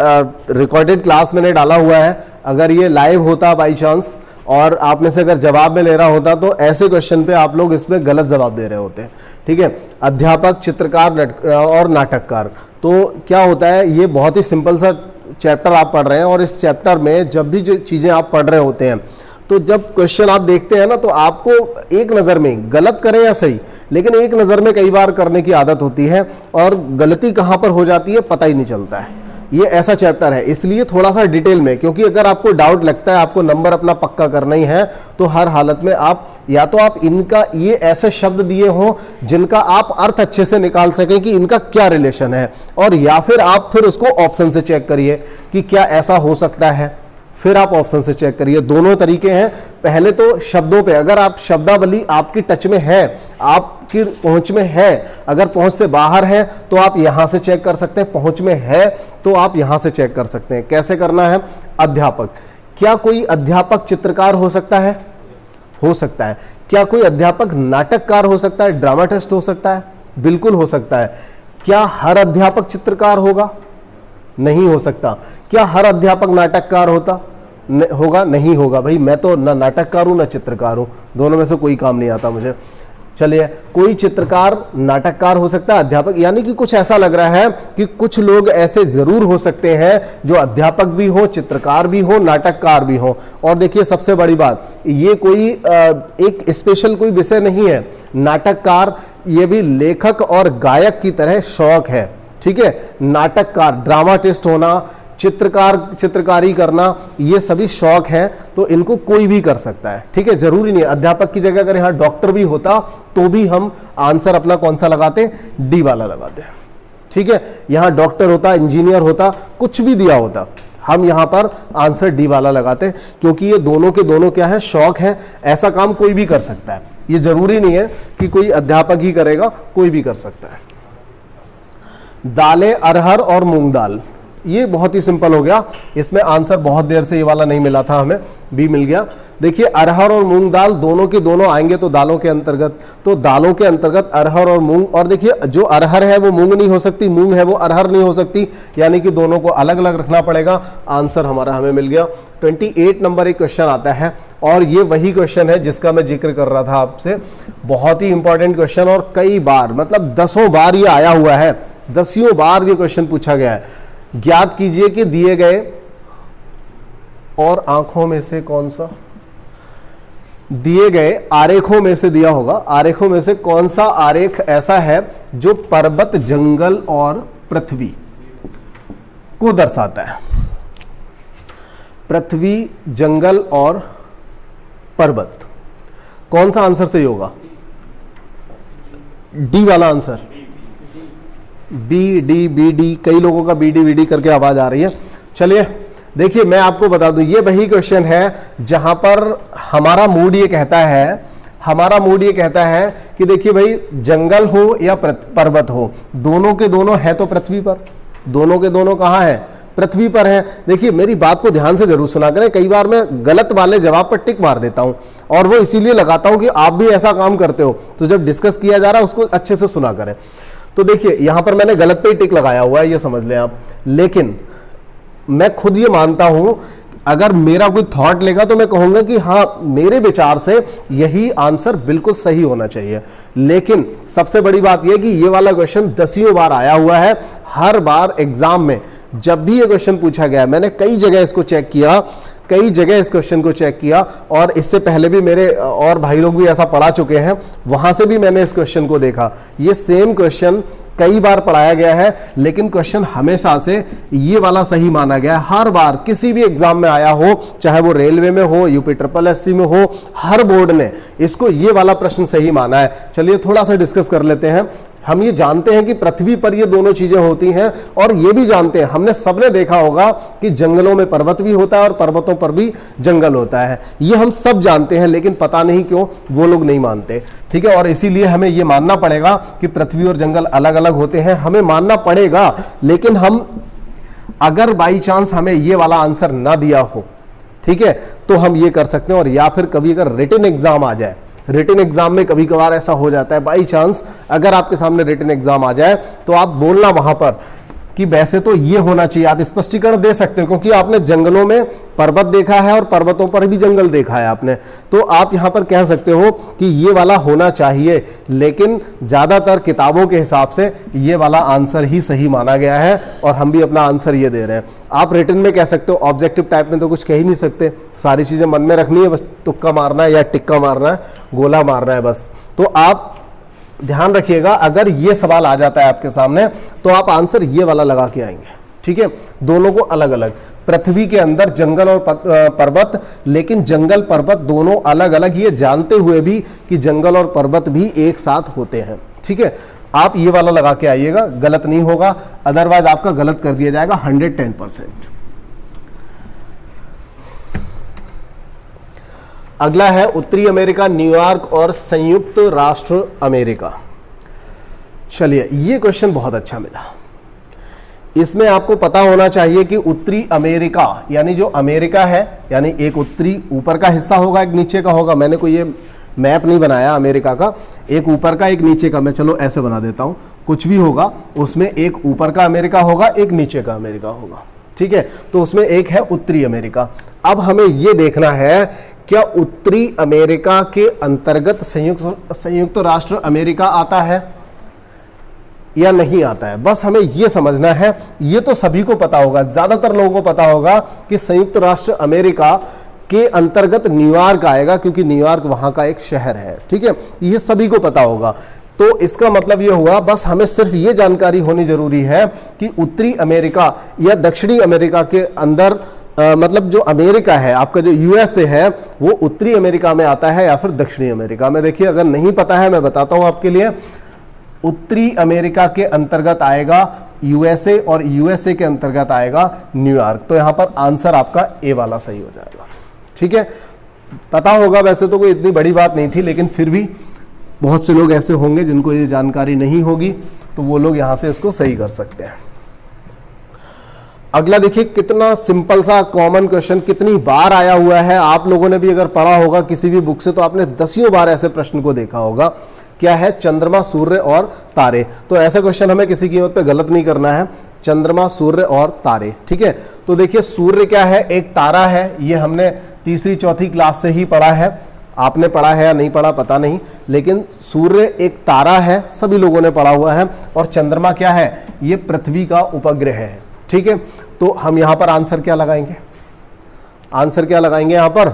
रिकॉर्डेड क्लास मैंने डाला हुआ है, अगर ये लाइव होता बाई चांस और आप में से अगर जवाब में ले रहा होता तो ऐसे क्वेश्चन पे आप लोग इसमें गलत जवाब दे रहे होते, ठीक है। अध्यापक, चित्रकार और नाटककार, तो क्या होता है, ये बहुत ही सिंपल सा चैप्टर आप पढ़ रहे हैं, और इस चैप्टर में जब भी जो चीज़ें आप पढ़ रहे होते हैं तो जब क्वेश्चन आप देखते हैं ना तो आपको एक नज़र में, गलत करें या सही, लेकिन एक नज़र में कई बार करने की आदत होती है, और गलती कहाँ पर हो जाती है पता ही नहीं चलता है। ये ऐसा चैप्टर है, इसलिए थोड़ा सा डिटेल में, क्योंकि अगर आपको डाउट लगता है आपको नंबर अपना पक्का करना ही है, तो हर हालत में आप या तो आप इनका ये ऐसे शब्द दिए हों जिनका आप अर्थ अच्छे से निकाल सकें कि इनका क्या रिलेशन है, और या फिर आप फिर उसको ऑप्शन से चेक करिए कि क्या ऐसा हो सकता है, फिर आप ऑप्शन से चेक करिए। दोनों तरीके हैं। पहले तो शब्दों पे, अगर आप शब्दावली आपकी टच में है, आपकी पहुंच में है, अगर पहुंच से बाहर है तो आप यहां से चेक कर सकते हैं, पहुंच में है तो आप यहां से चेक कर सकते हैं। कैसे करना है? अध्यापक, क्या कोई अध्यापक चित्रकार हो सकता है? हो सकता है। क्या कोई अध्यापक नाटककार हो सकता है, ड्रामाटिस्ट हो सकता है? बिल्कुल हो सकता है। क्या हर अध्यापक चित्रकार होगा? नहीं हो सकता। क्या हर अध्यापक नाटककार होगा? नहीं होगा। भाई मैं तो ना नाटककार हूं ना चित्रकार हूं, दोनों में से कोई काम नहीं आता मुझे। चलिए, कोई चित्रकार नाटककार हो सकता है, अध्यापक, यानी कि कुछ ऐसा लग रहा है कि कुछ लोग ऐसे जरूर हो सकते हैं जो अध्यापक भी हो, चित्रकार भी हो, नाटककार भी हो। और देखिए सबसे बड़ी बात, ये कोई एक स्पेशल कोई विषय नहीं है। नाटककार ये भी लेखक और गायक की तरह शौक है, ठीक है। नाटककार, ड्रामाटिस्ट होना, चित्रकारी करना, ये सभी शौक हैं, तो इनको कोई भी कर सकता है, ठीक है। जरूरी नहीं है अध्यापक की जगह अगर यहाँ डॉक्टर भी होता तो भी हम आंसर अपना कौन सा लगाते? डी वाला लगाते हैं। ठीक है, यहां डॉक्टर होता, इंजीनियर होता, कुछ भी दिया होता, हम यहां पर आंसर डी वाला लगाते, क्योंकि ये दोनों के दोनों क्या है, शौक है। ऐसा काम कोई भी कर सकता है, ये जरूरी नहीं है कि कोई अध्यापक ही करेगा, कोई भी कर सकता है। दालें, अरहर और मूंग दाल, ये बहुत ही सिंपल हो गया। इसमें आंसर बहुत देर से ये वाला नहीं मिला था, हमें बी मिल गया। देखिए अरहर और मूंग दाल दोनों के दोनों आएंगे तो दालों के अंतर्गत, तो दालों के अंतर्गत अरहर और मूंग, और देखिए जो अरहर है वो मूंग नहीं हो सकती, मूंग है वो अरहर नहीं हो सकती, यानी कि दोनों को अलग अलग रखना पड़ेगा। आंसर हमारा हमें मिल गया। 28 नंबर एक क्वेश्चन आता है, और ये वही क्वेश्चन है जिसका मैं जिक्र कर रहा था आपसे। बहुत ही इंपॉर्टेंट क्वेश्चन, और कई बार मतलब 10 बार ये आया हुआ है, 10 बार ये क्वेश्चन पूछा गया है। ज्ञात कीजिए कि दिए गए और आंखों में से कौन सा, दिए गए आरेखों में से दिया होगा, आरेखों में से कौन सा आरेख ऐसा है जो पर्वत, जंगल और पृथ्वी को दर्शाता है। पृथ्वी, जंगल और पर्वत, कौन सा आंसर सही होगा? डी वाला answer, B D B D, कई लोगों का बी डी वी डी करके आवाज आ रही है। चलिए देखिए मैं आपको बता दूं, ये वही क्वेश्चन है जहां पर हमारा मूड ये कहता है, हमारा मूड ये कहता है कि देखिए भाई जंगल हो या पर्वत हो, दोनों के दोनों है तो पृथ्वी पर, दोनों के दोनों कहां है? पृथ्वी पर है। देखिए मेरी बात को ध्यान से जरूर सुना करें, कई बार मैं गलत वाले जवाब पर टिक मार देता हूं, और वो इसीलिए लगाता हूं कि आप भी ऐसा काम करते हो, तो जब डिस्कस किया जा रहा है उसको अच्छे से सुना करें। तो देखिए यहां पर मैंने गलत पे ही टिक लगाया हुआ है, ये समझ लें आप, लेकिन मैं खुद ये मानता हूं, अगर मेरा कोई थॉट लेगा तो मैं कहूंगा कि हाँ मेरे विचार से यही आंसर बिल्कुल सही होना चाहिए। लेकिन सबसे बड़ी बात यह कि ये वाला क्वेश्चन 10 बार आया हुआ है, हर बार एग्जाम में जब भी ये क्वेश्चन पूछा गया, मैंने कई जगह इसको चेक किया, कई जगह इस क्वेश्चन को चेक किया, और इससे पहले भी मेरे और भाई लोग भी ऐसा पढ़ा चुके हैं, वहां से भी मैंने इस क्वेश्चन को देखा। ये सेम क्वेश्चन कई बार पढ़ाया गया है, लेकिन क्वेश्चन हमेशा से ये वाला सही माना गया है। हर बार किसी भी एग्जाम में आया हो, चाहे वो रेलवे में हो, यूपी SSS में हो, हर बोर्ड ने इसको ये वाला प्रश्न सही माना है। चलिए थोड़ा सा डिस्कस कर लेते हैं। हम ये जानते हैं कि पृथ्वी पर ये दोनों चीजें होती हैं, और ये भी जानते हैं, हमने सबने देखा होगा कि जंगलों में पर्वत भी होता है और पर्वतों पर भी जंगल होता है, ये हम सब जानते हैं, लेकिन पता नहीं क्यों वो लोग नहीं मानते। ठीक है, और इसीलिए हमें ये मानना पड़ेगा कि पृथ्वी और जंगल अलग अलग होते हैं, हमें मानना पड़ेगा। लेकिन हम अगर बाई चांस हमें ये वाला आंसर ना दिया हो, ठीक है, तो हम ये कर सकते हैं। और या फिर कभी अगर रिटन एग्जाम आ जाए, रिटन एग्जाम में कभी कभार ऐसा हो जाता है, बाई चांस अगर आपके सामने रिटन एग्जाम आ जाए, तो आप बोलना वहां पर कि वैसे तो ये होना चाहिए, आप स्पष्टीकरण दे सकते हो, क्योंकि आपने जंगलों में पर्वत देखा है और पर्वतों पर भी जंगल देखा है आपने, तो आप यहां पर कह सकते हो कि ये वाला होना चाहिए। लेकिन ज्यादातर किताबों के हिसाब से ये वाला आंसर ही सही माना गया है, और हम भी अपना आंसर ये दे रहे हैं। आप रिटन में कह सकते हो, ऑब्जेक्टिव टाइप में तो कुछ कह ही नहीं सकते, सारी चीजें मन में रखनी है, बस तुक्का मारना है या टिक्का मारना है, गोला मारना है बस। तो आप ध्यान रखिएगा, अगर ये सवाल आ जाता है आपके सामने, तो आप आंसर ये वाला लगा के आएंगे। ठीक है, दोनों को अलग अलग, पृथ्वी के अंदर जंगल और पर्वत, लेकिन जंगल पर्वत दोनों अलग अलग, ये जानते हुए भी कि जंगल और पर्वत भी एक साथ होते हैं। ठीक है, आप ये वाला लगा के आइएगा, गलत नहीं होगा, अदरवाइज आपका गलत कर दिया जाएगा 110%। अगला है उत्तरी अमेरिका, न्यूयॉर्क और संयुक्त राष्ट्र अमेरिका। चलिए ये क्वेश्चन बहुत अच्छा मिला। इसमें आपको पता होना चाहिए कि उत्तरी अमेरिका यानी जो अमेरिका है, यानी एक उत्तरी ऊपर का हिस्सा होगा, एक नीचे का होगा। मैंने कोई ये मैप नहीं बनाया अमेरिका का, एक ऊपर का एक नीचे का, मैं चलो ऐसे बना देता हूं, कुछ भी होगा उसमें एक ऊपर का अमेरिका होगा, एक नीचे का अमेरिका होगा। ठीक है, तो उसमें एक है उत्तरी अमेरिका। अब हमें यह देखना है क्या उत्तरी अमेरिका के अंतर्गत संयुक्त राष्ट्र अमेरिका आता है या नहीं आता है, बस हमें यह समझना है। यह तो सभी को पता होगा, ज्यादातर लोगों को पता होगा कि संयुक्त राष्ट्र अमेरिका के अंतर्गत न्यूयॉर्क आएगा, क्योंकि न्यूयॉर्क वहां का एक शहर है। ठीक है, यह सभी को पता होगा। तो इसका मतलब यह हुआ, बस हमें सिर्फ यह जानकारी होनी जरूरी है कि उत्तरी अमेरिका या दक्षिणी अमेरिका के अंदर मतलब जो अमेरिका है आपका, जो यूएसए है, वो उत्तरी अमेरिका में आता है या फिर दक्षिणी अमेरिका में। देखिए अगर नहीं पता है मैं बताता हूं आपके लिए, उत्तरी अमेरिका के अंतर्गत आएगा यूएसए, और यूएसए के अंतर्गत आएगा न्यूयॉर्क। तो यहां पर आंसर आपका ए वाला सही हो जाएगा। ठीक है, पता होगा, वैसे तो कोई इतनी बड़ी बात नहीं थी, लेकिन फिर भी बहुत से लोग ऐसे होंगे जिनको ये जानकारी नहीं होगी, तो वो लोग यहां से इसको सही कर सकते हैं। अगला देखिए, कितना सिंपल सा कॉमन क्वेश्चन, कितनी बार आया हुआ है। आप लोगों ने भी अगर पढ़ा होगा किसी भी बुक से तो आपने दसियों बार ऐसे प्रश्न को देखा होगा। क्या है? चंद्रमा, सूर्य और तारे। तो ऐसा क्वेश्चन हमें किसी कीमत पे गलत नहीं करना है। चंद्रमा, सूर्य और तारे। ठीक है, तो देखिए सूर्य क्या है? एक तारा है। ये हमने तीसरी चौथी क्लास से ही पढ़ा है। आपने पढ़ा है या नहीं पढ़ा पता नहीं, लेकिन सूर्य एक तारा है, सभी लोगों ने पढ़ा हुआ है। और चंद्रमा क्या है? ये पृथ्वी का उपग्रह है। ठीक है, तो हम यहां पर आंसर क्या लगाएंगे? आंसर क्या लगाएंगे? यहां पर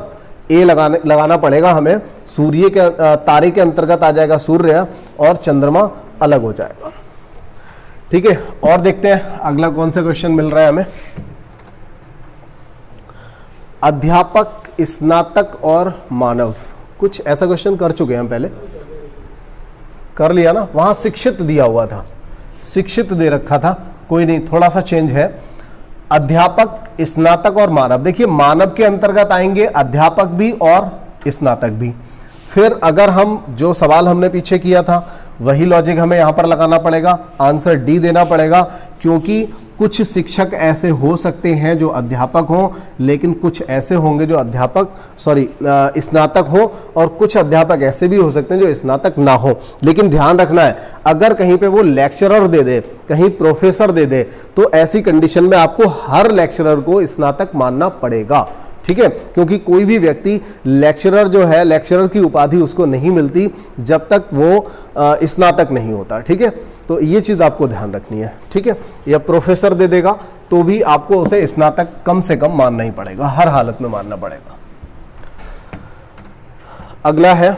ए लगाना पड़ेगा हमें। सूर्य के तारे के अंतर्गत आ जाएगा सूर्य, और चंद्रमा अलग हो जाएगा। ठीक है, और देखते हैं अगला कौन सा क्वेश्चन मिल रहा है हमें। अध्यापक, स्नातक और मानव, कुछ ऐसा क्वेश्चन कर चुके हैं हम, पहले कर लिया ना। वहां शिक्षित दिया हुआ था, शिक्षित दे रखा था, कोई नहीं, थोड़ा सा चेंज है। अध्यापक, स्नातक और मानव। देखिए मानव के अंतर्गत आएंगे अध्यापक भी और स्नातक भी। फिर अगर हम जो सवाल हमने पीछे किया था वही लॉजिक हमें यहां पर लगाना पड़ेगा, आंसर डी देना पड़ेगा, क्योंकि कुछ शिक्षक ऐसे हो सकते हैं जो अध्यापक हों, लेकिन कुछ ऐसे होंगे जो स्नातक हो, और कुछ अध्यापक ऐसे भी हो सकते हैं जो स्नातक ना हो। लेकिन ध्यान रखना है, अगर कहीं पे वो लेक्चरर दे दे, कहीं प्रोफेसर दे दे, तो ऐसी कंडीशन में आपको हर लेक्चरर को स्नातक मानना पड़ेगा। ठीक है, क्योंकि कोई भी व्यक्ति लेक्चरर जो है, लेक्चरर की उपाधि उसको नहीं मिलती जब तक वो स्नातक नहीं होता। ठीक है, तो ये चीज आपको ध्यान रखनी है। ठीक है, या प्रोफेसर दे देगा तो भी आपको उसे स्नातक कम से कम मानना ही पड़ेगा, हर हालत में मानना पड़ेगा। अगला है,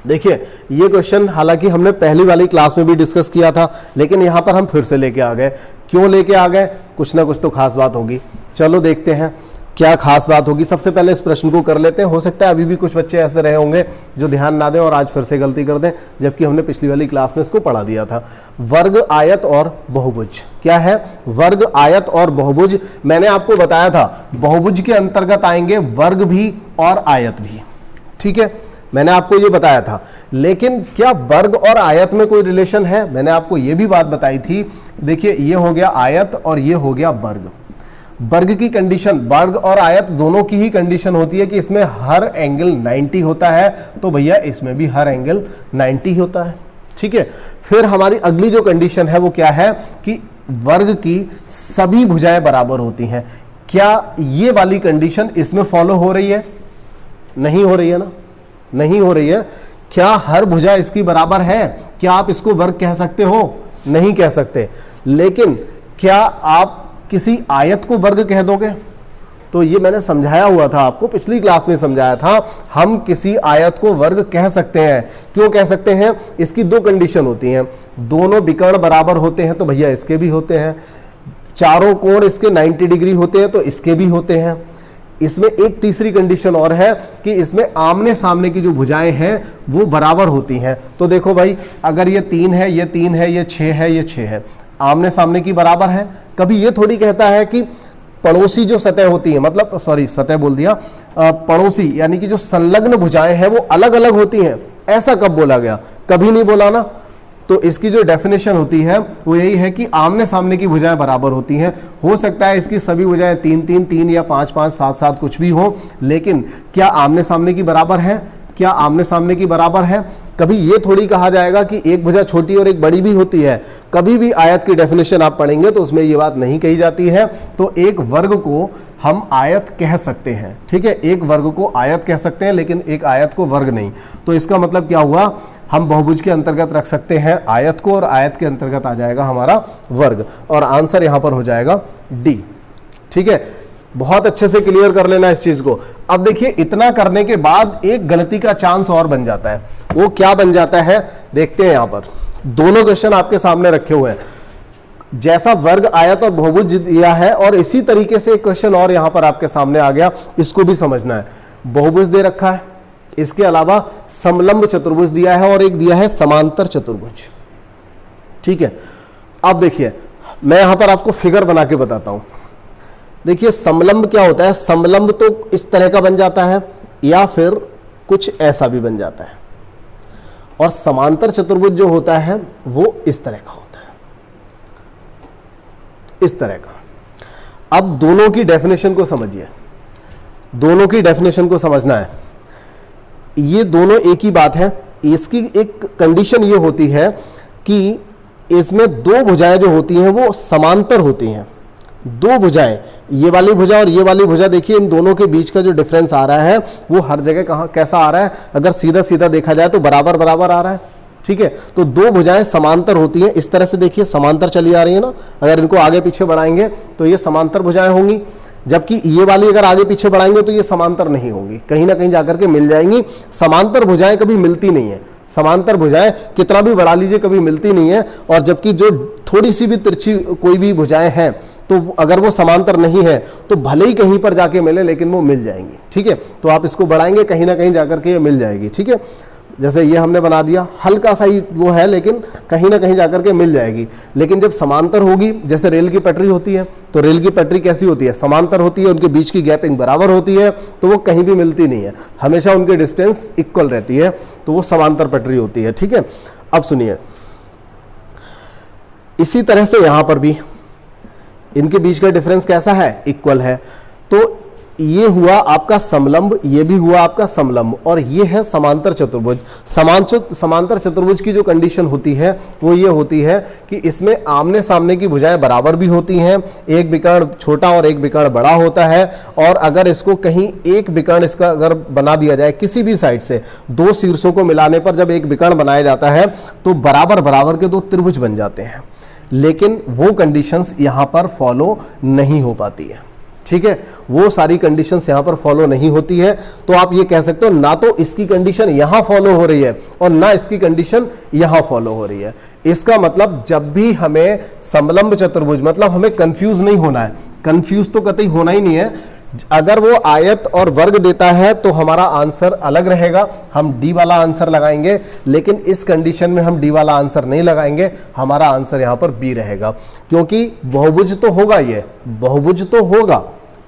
देखिए ये क्वेश्चन हालांकि हमने पहली वाली क्लास में भी डिस्कस किया था, लेकिन यहां पर हम फिर से लेके आ गए। क्यों लेके आ गए? कुछ ना कुछ तो खास बात होगी। चलो देखते हैं क्या खास बात होगी। सबसे पहले इस प्रश्न को कर लेते हैं। हो सकता है अभी भी कुछ बच्चे ऐसे रहे होंगे जो ध्यान ना दें और आज फिर से गलती कर दें, जबकि हमने पिछली वाली क्लास में इसको पढ़ा दिया था। वर्ग, आयत और बहुभुज। क्या है? वर्ग, आयत और बहुभुज। मैंने आपको बताया था बहुभुज के अंतर्गत आएंगे वर्ग भी और आयत भी। ठीक है, मैंने आपको ये बताया था। लेकिन क्या वर्ग और आयत में कोई रिलेशन है? मैंने आपको ये भी बात बताई थी। देखिए ये हो गया आयत और ये हो गया वर्ग। वर्ग की कंडीशन, वर्ग और आयत दोनों की ही कंडीशन होती है कि इसमें हर एंगल 90 होता है, तो भैया इसमें भी हर एंगल 90 होता है। ठीक है, फिर हमारी अगली जो कंडीशन है वो क्या है कि वर्ग की सभी भुजाएं बराबर होती हैं। क्या ये वाली कंडीशन इसमें फॉलो हो रही है? नहीं हो रही है ना, नहीं हो रही है। क्या हर भुजा इसकी बराबर है? क्या आप इसको वर्ग कह सकते हो? नहीं कह सकते। लेकिन क्या आप किसी आयत को वर्ग कह दोगे? तो ये मैंने समझाया हुआ था आपको, पिछली क्लास में समझाया था। हम किसी आयत को वर्ग कह सकते हैं। क्यों कह सकते हैं? इसकी दो कंडीशन होती हैं। दोनों विकर्ण बराबर होते हैं तो भैया इसके भी होते हैं। चारों कोण इसके 90 डिग्री होते हैं तो इसके भी होते हैं। इसमें एक तीसरी कंडीशन और है कि इसमें आमने सामने की जो भुजाएं हैं वो बराबर होती हैं। तो देखो भाई, अगर ये 3 है, ये 3 है, ये 6 है, ये 6 है, आमने सामने की बराबर है। कभी ये थोड़ी कहता है कि पड़ोसी जो सतह होती है, मतलब सतह बोल दिया, पड़ोसी यानी कि जो संलग्न भुजाएं हैं वो अलग अलग होती हैं। ऐसा कब बोला गया? कभी नहीं बोला ना। तो इसकी जो डेफिनेशन होती है वो यही है कि आमने सामने की भुजाएं बराबर होती हैं। हो सकता है इसकी सभी भुजाएं 3 या 5 7 कुछ भी हो, लेकिन क्या आमने सामने की बराबर है? क्या आमने सामने की बराबर है? कभी ये थोड़ी कहा जाएगा कि एक भुजा छोटी और एक बड़ी भी होती है। कभी भी आयत की डेफिनेशन आप पढ़ेंगे तो उसमें ये बात नहीं कही जाती है। तो एक वर्ग को हम आयत कह सकते हैं। ठीक है, एक वर्ग को आयत कह सकते हैं, लेकिन एक आयत को वर्ग नहीं। तो इसका मतलब क्या हुआ? हम बहुभुज के अंतर्गत रख सकते हैं आयत को, और आयत के अंतर्गत आ जाएगा हमारा वर्ग, और आंसर यहां पर हो जाएगा डी। ठीक है, बहुत अच्छे से क्लियर कर लेना इस चीज को। अब देखिए, इतना करने के बाद एक गलती का चांस और बन जाता है। वो क्या बन जाता है देखते हैं। यहां पर दोनों क्वेश्चन आपके सामने रखे हुए हैं। जैसा वर्ग, आयत और बहुभुज दिया है, और इसी तरीके से एक क्वेश्चन और यहां पर आपके सामने आ गया, इसको भी समझना है। बहुभुज दे रखा है, इसके अलावा समलंब चतुर्भुज दिया है, और एक दिया है समांतर चतुर्भुज। ठीक है, अब देखिए मैं यहां पर आपको फिगर बना के बताता हूं। देखिए समलंब क्या होता है, समलंब तो इस तरह का बन जाता है या फिर कुछ ऐसा भी बन जाता है, और समांतर चतुर्भुज जो होता है वो इस तरह का होता है, इस तरह का। अब दोनों की डेफिनेशन को समझिए, दोनों की डेफिनेशन को समझना है। ये दोनों एक ही बात है। इसकी एक कंडीशन ये होती है कि इसमें दो भुजाएं जो होती हैं वो समांतर होती हैं। दो भुजाएं, ये वाली भुजा और ये वाली भुजा, देखिए इन दोनों के बीच का जो डिफरेंस आ रहा है वो हर जगह कहाँ कैसा आ रहा है, अगर सीधा सीधा देखा जाए तो बराबर बराबर आ रहा है। ठीक है, तो दो भुजाएं समांतर होती हैं, इस तरह से देखिए समांतर चली आ रही है ना। अगर इनको आगे पीछे बढ़ाएंगे तो ये समांतर भुजाएं होंगी, जबकि ये वाली अगर आगे पीछे बढ़ाएंगे तो ये समांतर नहीं होंगी, कहीं ना कहीं जाकर के मिल जाएंगी। समांतर भुजाएं कभी मिलती नहीं है, समांतर भुजाएं कितना भी बढ़ा लीजिए कभी मिलती नहीं है। और जबकि जो थोड़ी सी भी तिरछी कोई भी भुजाएं हैं तो अगर वो समांतर नहीं है तो भले ही कहीं पर जाके मिले लेकिन वो मिल जाएंगी। ठीक है, तो आप इसको बढ़ाएंगे कहीं ना कहीं जाकर के ये मिल जाएगी। ठीक है, जैसे ये हमने बना दिया, हल्का सा ही वो है लेकिन कहीं ना कहीं जाकर के मिल जाएगी। लेकिन जब समांतर होगी, जैसे रेल की पटरी होती है, तो रेल की पटरी कैसी होती है, समांतर होती है, उनके बीच की गैपिंग बराबर होती है, तो वो कहीं भी मिलती नहीं है, हमेशा उनकी डिस्टेंस इक्वल रहती है, तो वो समांतर पटरी होती है। ठीक है, अब सुनिए, इसी तरह से यहां पर भी इनके बीच का डिफरेंस कैसा है, इक्वल है। तो ये हुआ आपका समलंब, ये भी हुआ आपका समलंब, और ये है समांतर चतुर्भुज। समांतर चतुर्भुज की जो कंडीशन होती है वो ये होती है कि इसमें आमने सामने की भुजाएं बराबर भी होती हैं, एक विकर्ण छोटा और एक विकर्ण बड़ा होता है। और अगर इसको कहीं एक विकर्ण इसका अगर बना दिया जाए किसी भी साइड से, दो शीर्षों को मिलाने पर जब एक विकर्ण बनाया जाता है तो बराबर बराबर के दो त्रिभुज बन जाते हैं। लेकिन वो कंडीशंस यहां पर फॉलो नहीं हो पाती है। ठीक है, वो सारी कंडीशंस यहां पर फॉलो नहीं होती है। तो आप ये कह सकते हो ना तो इसकी कंडीशन यहां फॉलो हो रही है और ना इसकी कंडीशन यहां फॉलो हो रही है। इसका मतलब जब भी हमें समलंब चतुर्भुज, मतलब हमें कंफ्यूज नहीं होना है, कंफ्यूज तो कतई होना ही नहीं है। अगर वो आयत और वर्ग देता है तो हमारा आंसर अलग रहेगा, हम डी वाला आंसर लगाएंगे। लेकिन इस कंडीशन में हम डी वाला आंसर नहीं लगाएंगे, हमारा आंसर यहां पर बी रहेगा, क्योंकि बहुभुज तो होगा, ये बहुभुज तो होगा,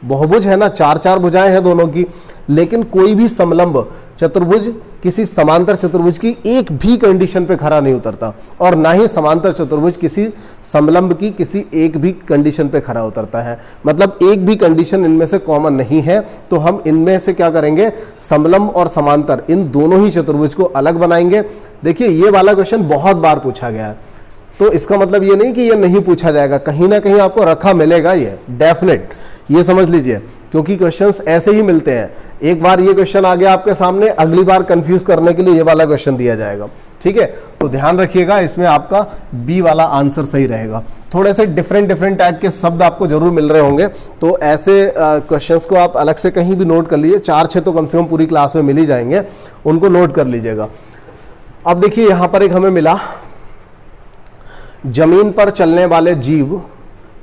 बहुभुज है ना, चार चार भुजाएं हैं दोनों की। लेकिन कोई भी समलंब चतुर्भुज किसी समांतर चतुर्भुज की एक भी कंडीशन पे खरा नहीं उतरता, और ना ही समांतर चतुर्भुज किसी समलंब की किसी एक भी कंडीशन पे खरा उतरता है। मतलब एक भी कंडीशन इनमें से कॉमन नहीं है। तो हम इनमें से क्या करेंगे, समलंब और समांतर इन दोनों ही चतुर्भुज को अलग बनाएंगे। देखिए ये वाला क्वेश्चन बहुत बार पूछा गया है, तो इसका मतलब ये नहीं कि ये नहीं पूछा जाएगा, कहीं ना कहीं आपको रखा मिलेगा, ये डेफिनेट, ये समझ लीजिए, क्योंकि क्वेश्चंस ऐसे ही मिलते हैं। एक बार ये क्वेश्चन आ गया आपके सामने, अगली बार कंफ्यूज करने के लिए ये वाला क्वेश्चन दिया जाएगा। ठीक है, तो ध्यान रखिएगा, इसमें आपका बी वाला आंसर सही रहेगा। थोड़े से डिफरेंट टाइप के शब्द आपको जरूर मिल रहे होंगे, तो ऐसे क्वेश्चंस को आप अलग से कहीं भी नोट कर लीजिए। 4-6 तो कम से कम पूरी क्लास में मिल ही जाएंगे, उनको नोट कर लीजिएगा। अब देखिए यहां पर एक हमें मिला, जमीन पर चलने वाले जीव,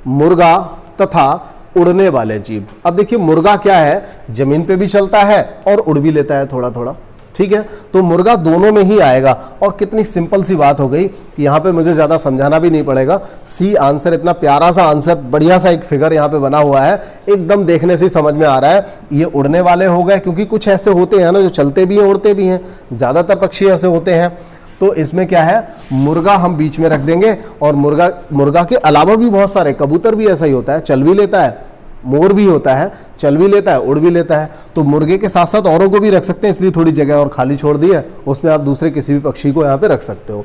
मुर्गा तथा उड़ने वाले जीव। अब देखिए मुर्गा क्या है, जमीन पे भी चलता है और उड़ भी लेता है थोड़ा थोड़ा। ठीक है, तो मुर्गा दोनों में ही आएगा। और कितनी सिंपल सी बात हो गई कि यहाँ पे मुझे ज़्यादा समझाना भी नहीं पड़ेगा। सी आंसर, इतना प्यारा सा आंसर, बढ़िया सा एक फिगर यहाँ पे बना हुआ है, एकदम देखने से समझ में आ रहा है ये उड़ने वाले हो गए, क्योंकि कुछ ऐसे होते हैं ना जो चलते भी हैं उड़ते भी हैं, ज़्यादातर पक्षी ऐसे होते हैं। तो इसमें क्या है, मुर्गा हम बीच में रख देंगे। और मुर्गा के अलावा भी बहुत सारे, कबूतर भी ऐसा ही होता है, चल भी लेता है, मोर भी होता है, चल भी लेता है, उड़ भी लेता है। तो मुर्गे के साथ साथ औरों को भी रख सकते हैं, इसलिए थोड़ी जगह और खाली छोड़ दी है, उसमें आप दूसरे किसी भी पक्षी को यहाँ पे रख सकते हो।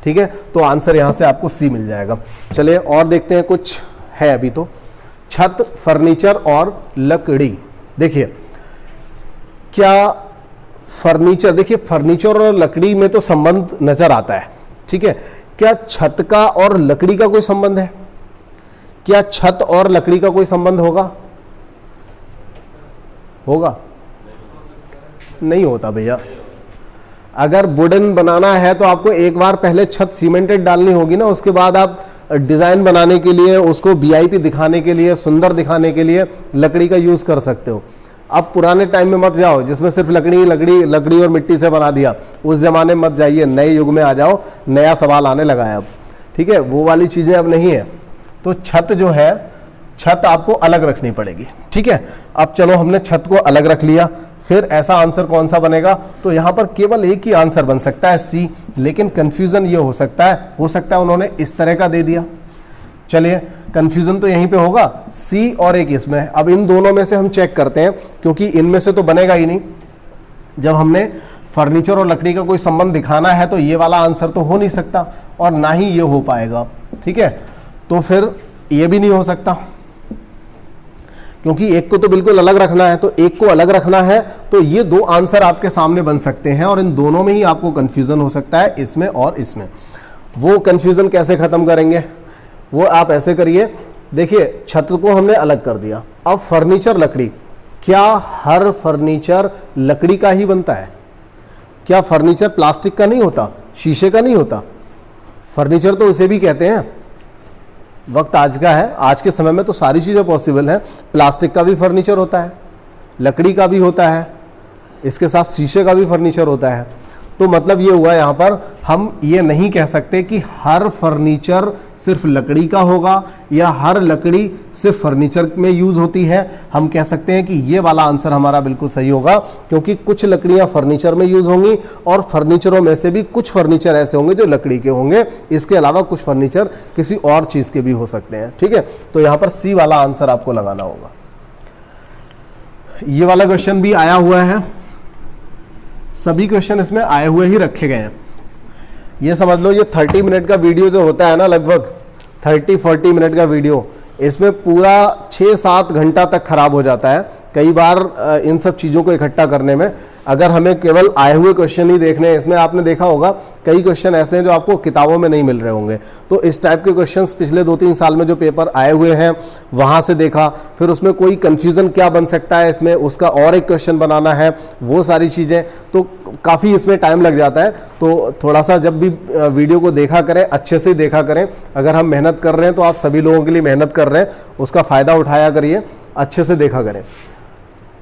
ठीक है, तो आंसर यहाँ से आपको सी मिल जाएगा। चलिए और देखते हैं, कुछ है अभी तो, छत, फर्नीचर और लकड़ी। देखिए क्या फर्नीचर, देखिए फर्नीचर और लकड़ी में तो संबंध नजर आता है। ठीक है, क्या छत का और लकड़ी का कोई संबंध है? क्या छत और लकड़ी का कोई संबंध होगा? होगा? नहीं होता भैया। अगर वुडन बनाना है तो आपको एक बार पहले छत सीमेंटेड डालनी होगी ना, उसके बाद आप डिजाइन बनाने के लिए, उसको वीआईपी दिखाने के लिए, सुंदर दिखाने के लिए लकड़ी का यूज कर सकते हो। अब पुराने टाइम में मत जाओ जिसमें सिर्फ लकड़ी और मिट्टी से बना दिया, उस जमाने में मत जाइए, नए युग में आ जाओ, नया सवाल आने लगा है अब। ठीक है, वो वाली चीजें अब नहीं है। तो छत जो है, छत आपको अलग रखनी पड़ेगी, ठीक है। अब चलो हमने छत को अलग रख लिया, फिर ऐसा आंसर कौन सा बनेगा, तो यहां पर केवल एक ही आंसर बन सकता है सी, लेकिन कंफ्यूजन ये हो सकता है उन्होंने इस तरह का दे दिया। चलिए कंफ्यूजन तो यहीं पे होगा, सी और एक इसमें। अब इन दोनों में से हम चेक करते हैं, क्योंकि इनमें से तो बनेगा ही नहीं। जब हमने फर्नीचर और लकड़ी का कोई संबंध दिखाना है तो ये वाला आंसर तो हो नहीं सकता और ना ही ये हो पाएगा, ठीक है। तो फिर ये भी नहीं हो सकता, क्योंकि एक को तो बिल्कुल अलग रखना है। तो एक को अलग रखना है तो ये दो आंसर आपके सामने बन सकते हैं और इन दोनों में ही आपको कंफ्यूजन हो सकता है, इसमें और इसमें। वो कंफ्यूजन कैसे खत्म करेंगे, वो आप ऐसे करिए, देखिए छत को हमने अलग कर दिया, अब फर्नीचर लकड़ी, क्या हर फर्नीचर लकड़ी का ही बनता है? क्या फर्नीचर प्लास्टिक का नहीं होता, शीशे का नहीं होता? फर्नीचर तो उसे भी कहते हैं। वक्त आज का है, आज के समय में तो सारी चीज़ें पॉसिबल है। प्लास्टिक का भी फर्नीचर होता है, लकड़ी का भी होता है, इसके साथ शीशे का भी फर्नीचर होता है। तो मतलब ये हुआ यहाँ पर हम ये नहीं कह सकते कि हर फर्नीचर सिर्फ लकड़ी का होगा या हर लकड़ी सिर्फ फर्नीचर में यूज होती है। हम कह सकते हैं कि ये वाला आंसर हमारा बिल्कुल सही होगा, क्योंकि कुछ लकड़ियाँ फर्नीचर में यूज होंगी और फर्नीचरों में से भी कुछ फर्नीचर ऐसे होंगे जो लकड़ी के होंगे, इसके अलावा कुछ फर्नीचर किसी और चीज़ के भी हो सकते हैं, ठीक है। तो यहाँ पर सी वाला आंसर आपको लगाना होगा। ये वाला क्वेश्चन भी आया हुआ है, सभी क्वेश्चन इसमें आए हुए ही रखे गए हैं। ये समझ लो ये 30 मिनट का वीडियो जो होता है ना, लगभग 30-40 मिनट का वीडियो, इसमें पूरा 6-7 घंटा तक खराब हो जाता है कई बार इन सब चीज़ों को इकट्ठा करने में। अगर हमें केवल आए हुए क्वेश्चन ही देखने हैं, इसमें आपने देखा होगा कई क्वेश्चन ऐसे हैं जो आपको किताबों में नहीं मिल रहे होंगे। तो इस टाइप के क्वेश्चंस पिछले 2-3 साल में जो पेपर आए हुए हैं वहाँ से देखा, फिर उसमें कोई कन्फ्यूज़न क्या बन सकता है इसमें, उसका और एक क्वेश्चन बनाना है, वो सारी चीज़ें, तो काफ़ी इसमें टाइम लग जाता है। तो थोड़ा सा जब भी वीडियो को देखा करें, अच्छे से देखा करें। अगर हम मेहनत कर रहे हैं तो आप सभी लोगों के लिए मेहनत कर रहे हैं, उसका फ़ायदा उठाया करिए, अच्छे से देखा करें।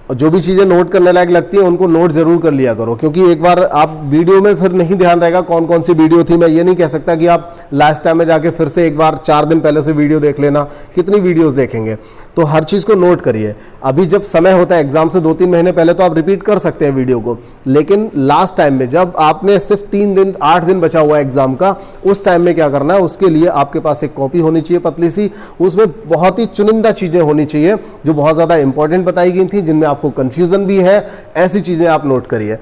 और जो भी चीज़ें नोट करने लायक लगती है उनको नोट जरूर कर लिया करो, क्योंकि एक बार आप वीडियो में फिर नहीं ध्यान रहेगा कौन कौन सी वीडियो थी। मैं ये नहीं कह सकता कि आप लास्ट टाइम में जाके फिर से एक बार 4 दिन पहले से वीडियो देख लेना, कितनी वीडियोस देखेंगे। तो हर चीज़ को नोट करिए। अभी जब समय होता है एग्जाम से 2-3 महीने पहले तो आप रिपीट कर सकते हैं वीडियो को, लेकिन लास्ट टाइम में जब आपने सिर्फ 3 दिन 8 दिन बचा हुआ है एग्जाम का, उस टाइम में क्या करना है, उसके लिए आपके पास एक कॉपी होनी चाहिए पतली सी, उसमें बहुत ही चुनिंदा चीज़ें होनी चाहिए जो बहुत ज़्यादा इंपॉर्टेंट बताई गई थी, जिनमें आपको कन्फ्यूज़न भी है, ऐसी चीज़ें आप नोट करिए।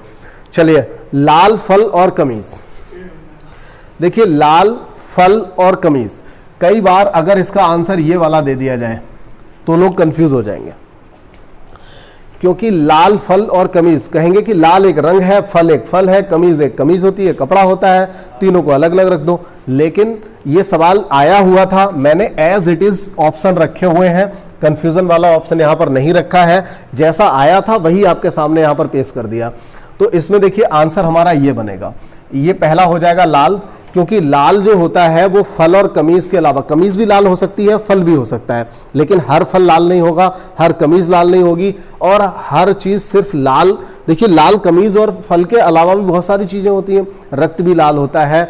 चलिए, लाल फल और कमीज। देखिए, लाल फल और कमीज, कई बार अगर इसका आंसर ये वाला दे दिया जाए तो लोग कंफ्यूज हो जाएंगे, क्योंकि लाल फल और कमीज कहेंगे कि लाल एक रंग है, फल एक फल है, कमीज एक कमीज होती है, कपड़ा होता है, तीनों को अलग अलग रख दो। लेकिन ये सवाल आया हुआ था, मैंने एज इट इज ऑप्शन रखे हुए हैं, कंफ्यूजन वाला ऑप्शन यहां पर नहीं रखा है, जैसा आया था वही आपके सामने यहां पर पेश कर दिया। तो इसमें देखिए आंसर हमारा ये बनेगा, ये पहला हो जाएगा लाल, क्योंकि लाल जो होता है वो फल और कमीज के अलावा, कमीज भी लाल हो सकती है, फल भी हो सकता है, लेकिन हर फल लाल नहीं होगा, हर कमीज लाल नहीं होगी, और हर चीज सिर्फ लाल। देखिए, लाल कमीज और फल के अलावा भी बहुत सारी चीजें होती हैं, रक्त भी लाल होता है,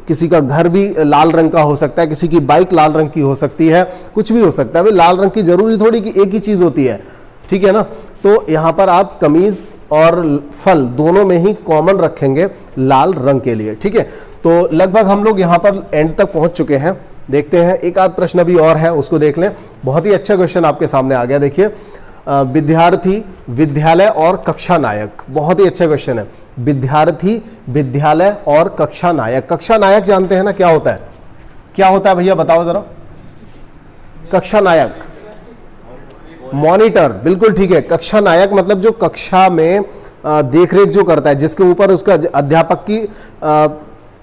किसी का घर भी लाल रंग का हो सकता है, किसी की बाइक लाल रंग की हो सकती है, कुछ भी हो सकता है। भाई लाल रंग की जरूरी थोड़ी कि एक ही चीज होती है, ठीक है ना। तो यहां पर आप कमीज और फल दोनों में ही कॉमन रखेंगे लाल रंग के लिए, ठीक है। तो लगभग हम लोग यहाँ पर एंड तक पहुंच चुके हैं। देखते हैं, एक आध प्रश्न अभी और है, उसको देख लें। बहुत ही अच्छा क्वेश्चन आपके सामने आ गया। देखिए, विद्यार्थी, विद्यालय और कक्षा नायक, बहुत ही अच्छा क्वेश्चन है। विद्यार्थी, विद्यालय और कक्षा नायक। कक्षा नायक जानते हैं ना क्या होता है? क्या होता है भैया बताओ जरा। कक्षा नायक, मॉनिटर, बिल्कुल ठीक है। कक्षा नायक मतलब जो कक्षा में देखरेख जो करता है, जिसके ऊपर उसका अध्यापक की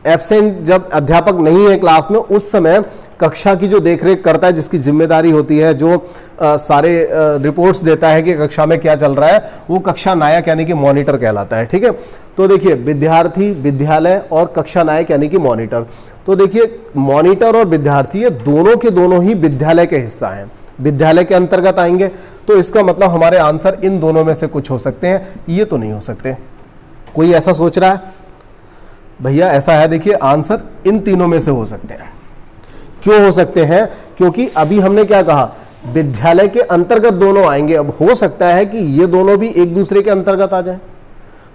एब्सेंट, जब अध्यापक नहीं है क्लास में उस समय कक्षा की जो देखरेख करता है, जिसकी जिम्मेदारी होती है, जो सारे रिपोर्ट्स देता है कि कक्षा में क्या चल रहा है, वो कक्षा नायक यानी कि मॉनिटर कहलाता है, ठीक है। तो देखिए, विद्यार्थी, विद्यालय और कक्षा नायक यानी कि मॉनिटर। तो देखिए, मॉनिटर और विद्यार्थी ये दोनों के दोनों ही विद्यालय के हिस्सा हैं, विद्यालय के अंतर्गत आएंगे। तो इसका मतलब हमारे आंसर इन दोनों में से कुछ हो सकते हैं, ये तो नहीं हो सकते। कोई ऐसा सोच रहा है? भैया ऐसा है, देखिए आंसर इन तीनों में से हो सकते हैं। क्यों हो सकते हैं? क्योंकि अभी हमने क्या कहा, विद्यालय के अंतर्गत दोनों आएंगे। अब हो सकता है कि ये दोनों भी एक दूसरे के अंतर्गत आ जाए।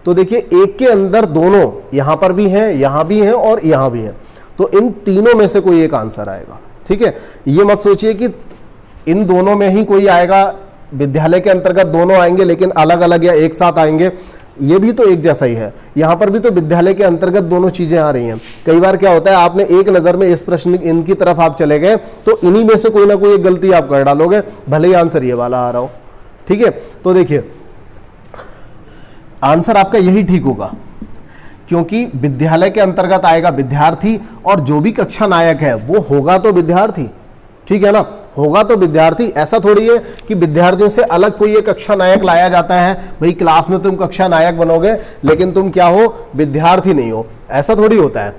तो देखिए, एक के अंदर दोनों यहां पर भी हैं, यहां भी हैं और यहां भी हैं, तो इन तीनों में से कोई एक आंसर आएगा। ठीक है, ये मत सोचिए कि इन दोनों में ही कोई आएगा, विद्यालय के अंतर्गत दोनों आएंगे लेकिन अलग अलग या एक साथ आएंगे, ये भी तो एक जैसा ही है। यहां पर भी तो विद्यालय के अंतर्गत दोनों चीजें आ रही हैं। कई बार क्या होता है, आपने एक नजर में इस प्रश्न इनकी तरफ आप चले गए तो इन्हीं में से कोई ना कोई एक गलती आप कर डालोगे, भले ही आंसर ये वाला आ रहा हो। ठीक है, तो देखिए आंसर आपका यही ठीक होगा, क्योंकि विद्यालय के अंतर्गत आएगा विद्यार्थी, और जो भी कक्षा नायक है वो होगा तो विद्यार्थी। ठीक है ना, होगा तो विद्यार्थी। ऐसा थोड़ी है कि विद्यार्थियों से अलग कोई एक कक्षा नायक लाया जाता है, भाई क्लास में तुम कक्षा नायक बनोगे लेकिन तुम क्या हो, विद्यार्थी नहीं हो, ऐसा थोड़ी होता है।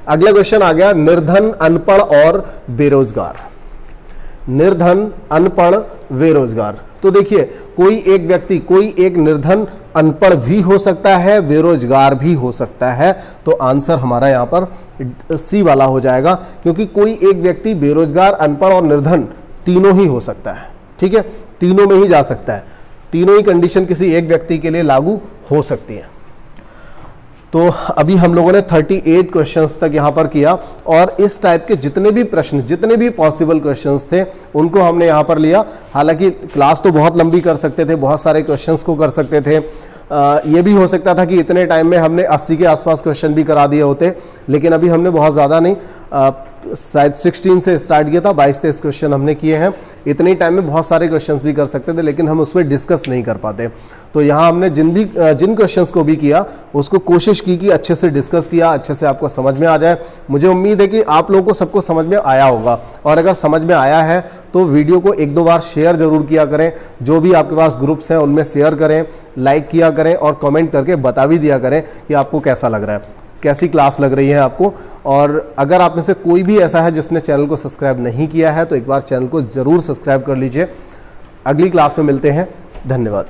अगला क्वेश्चन आ गया, निर्धन, अनपढ़ और बेरोजगार। निर्धन, अनपढ़, बेरोजगार। तो देखिए, कोई एक व्यक्ति, कोई एक निर्धन, अनपढ़ भी हो सकता है, बेरोजगार भी हो सकता है। तो आंसर हमारा यहां पर सी वाला हो जाएगा, क्योंकि कोई एक व्यक्ति बेरोजगार, अनपढ़ और निर्धन तीनों ही हो सकता है। ठीक है, तीनों में ही जा सकता है, तीनों ही कंडीशन किसी एक व्यक्ति के लिए लागू हो सकती है। तो अभी हम लोगों ने 38 क्वेश्चंस तक यहाँ पर किया, और इस टाइप के जितने भी प्रश्न, जितने भी पॉसिबल क्वेश्चंस थे उनको हमने यहाँ पर लिया। हालांकि क्लास तो बहुत लंबी कर सकते थे, बहुत सारे क्वेश्चंस को कर सकते थे। ये भी हो सकता था कि इतने टाइम में हमने 80 के आसपास क्वेश्चन भी करा दिए होते, लेकिन अभी हमने बहुत ज़्यादा नहीं, शायद 16 से स्टार्ट किया था, 22-23 क्वेश्चन हमने किए हैं। इतने टाइम में बहुत सारे क्वेश्चंस भी कर सकते थे, लेकिन हम उसमें डिस्कस नहीं कर पाते। तो यहाँ हमने जिन क्वेश्चंस को भी किया उसको कोशिश की कि अच्छे से डिस्कस किया, अच्छे से आपको समझ में आ जाए। मुझे उम्मीद है कि आप लोगों को सबको समझ में आया होगा, और अगर समझ में आया है तो वीडियो को 1-2 बार शेयर जरूर किया करें। जो भी आपके पास ग्रुप्स हैं उनमें शेयर करें, लाइक किया करें, और कमेंट करके बता भी दिया करें कि आपको कैसा लग रहा है, कैसी क्लास लग रही है आपको। और अगर आप में से कोई भी ऐसा है जिसने चैनल को सब्सक्राइब नहीं किया है तो एक बार चैनल को ज़रूर सब्सक्राइब कर लीजिए। अगली क्लास में मिलते हैं, धन्यवाद।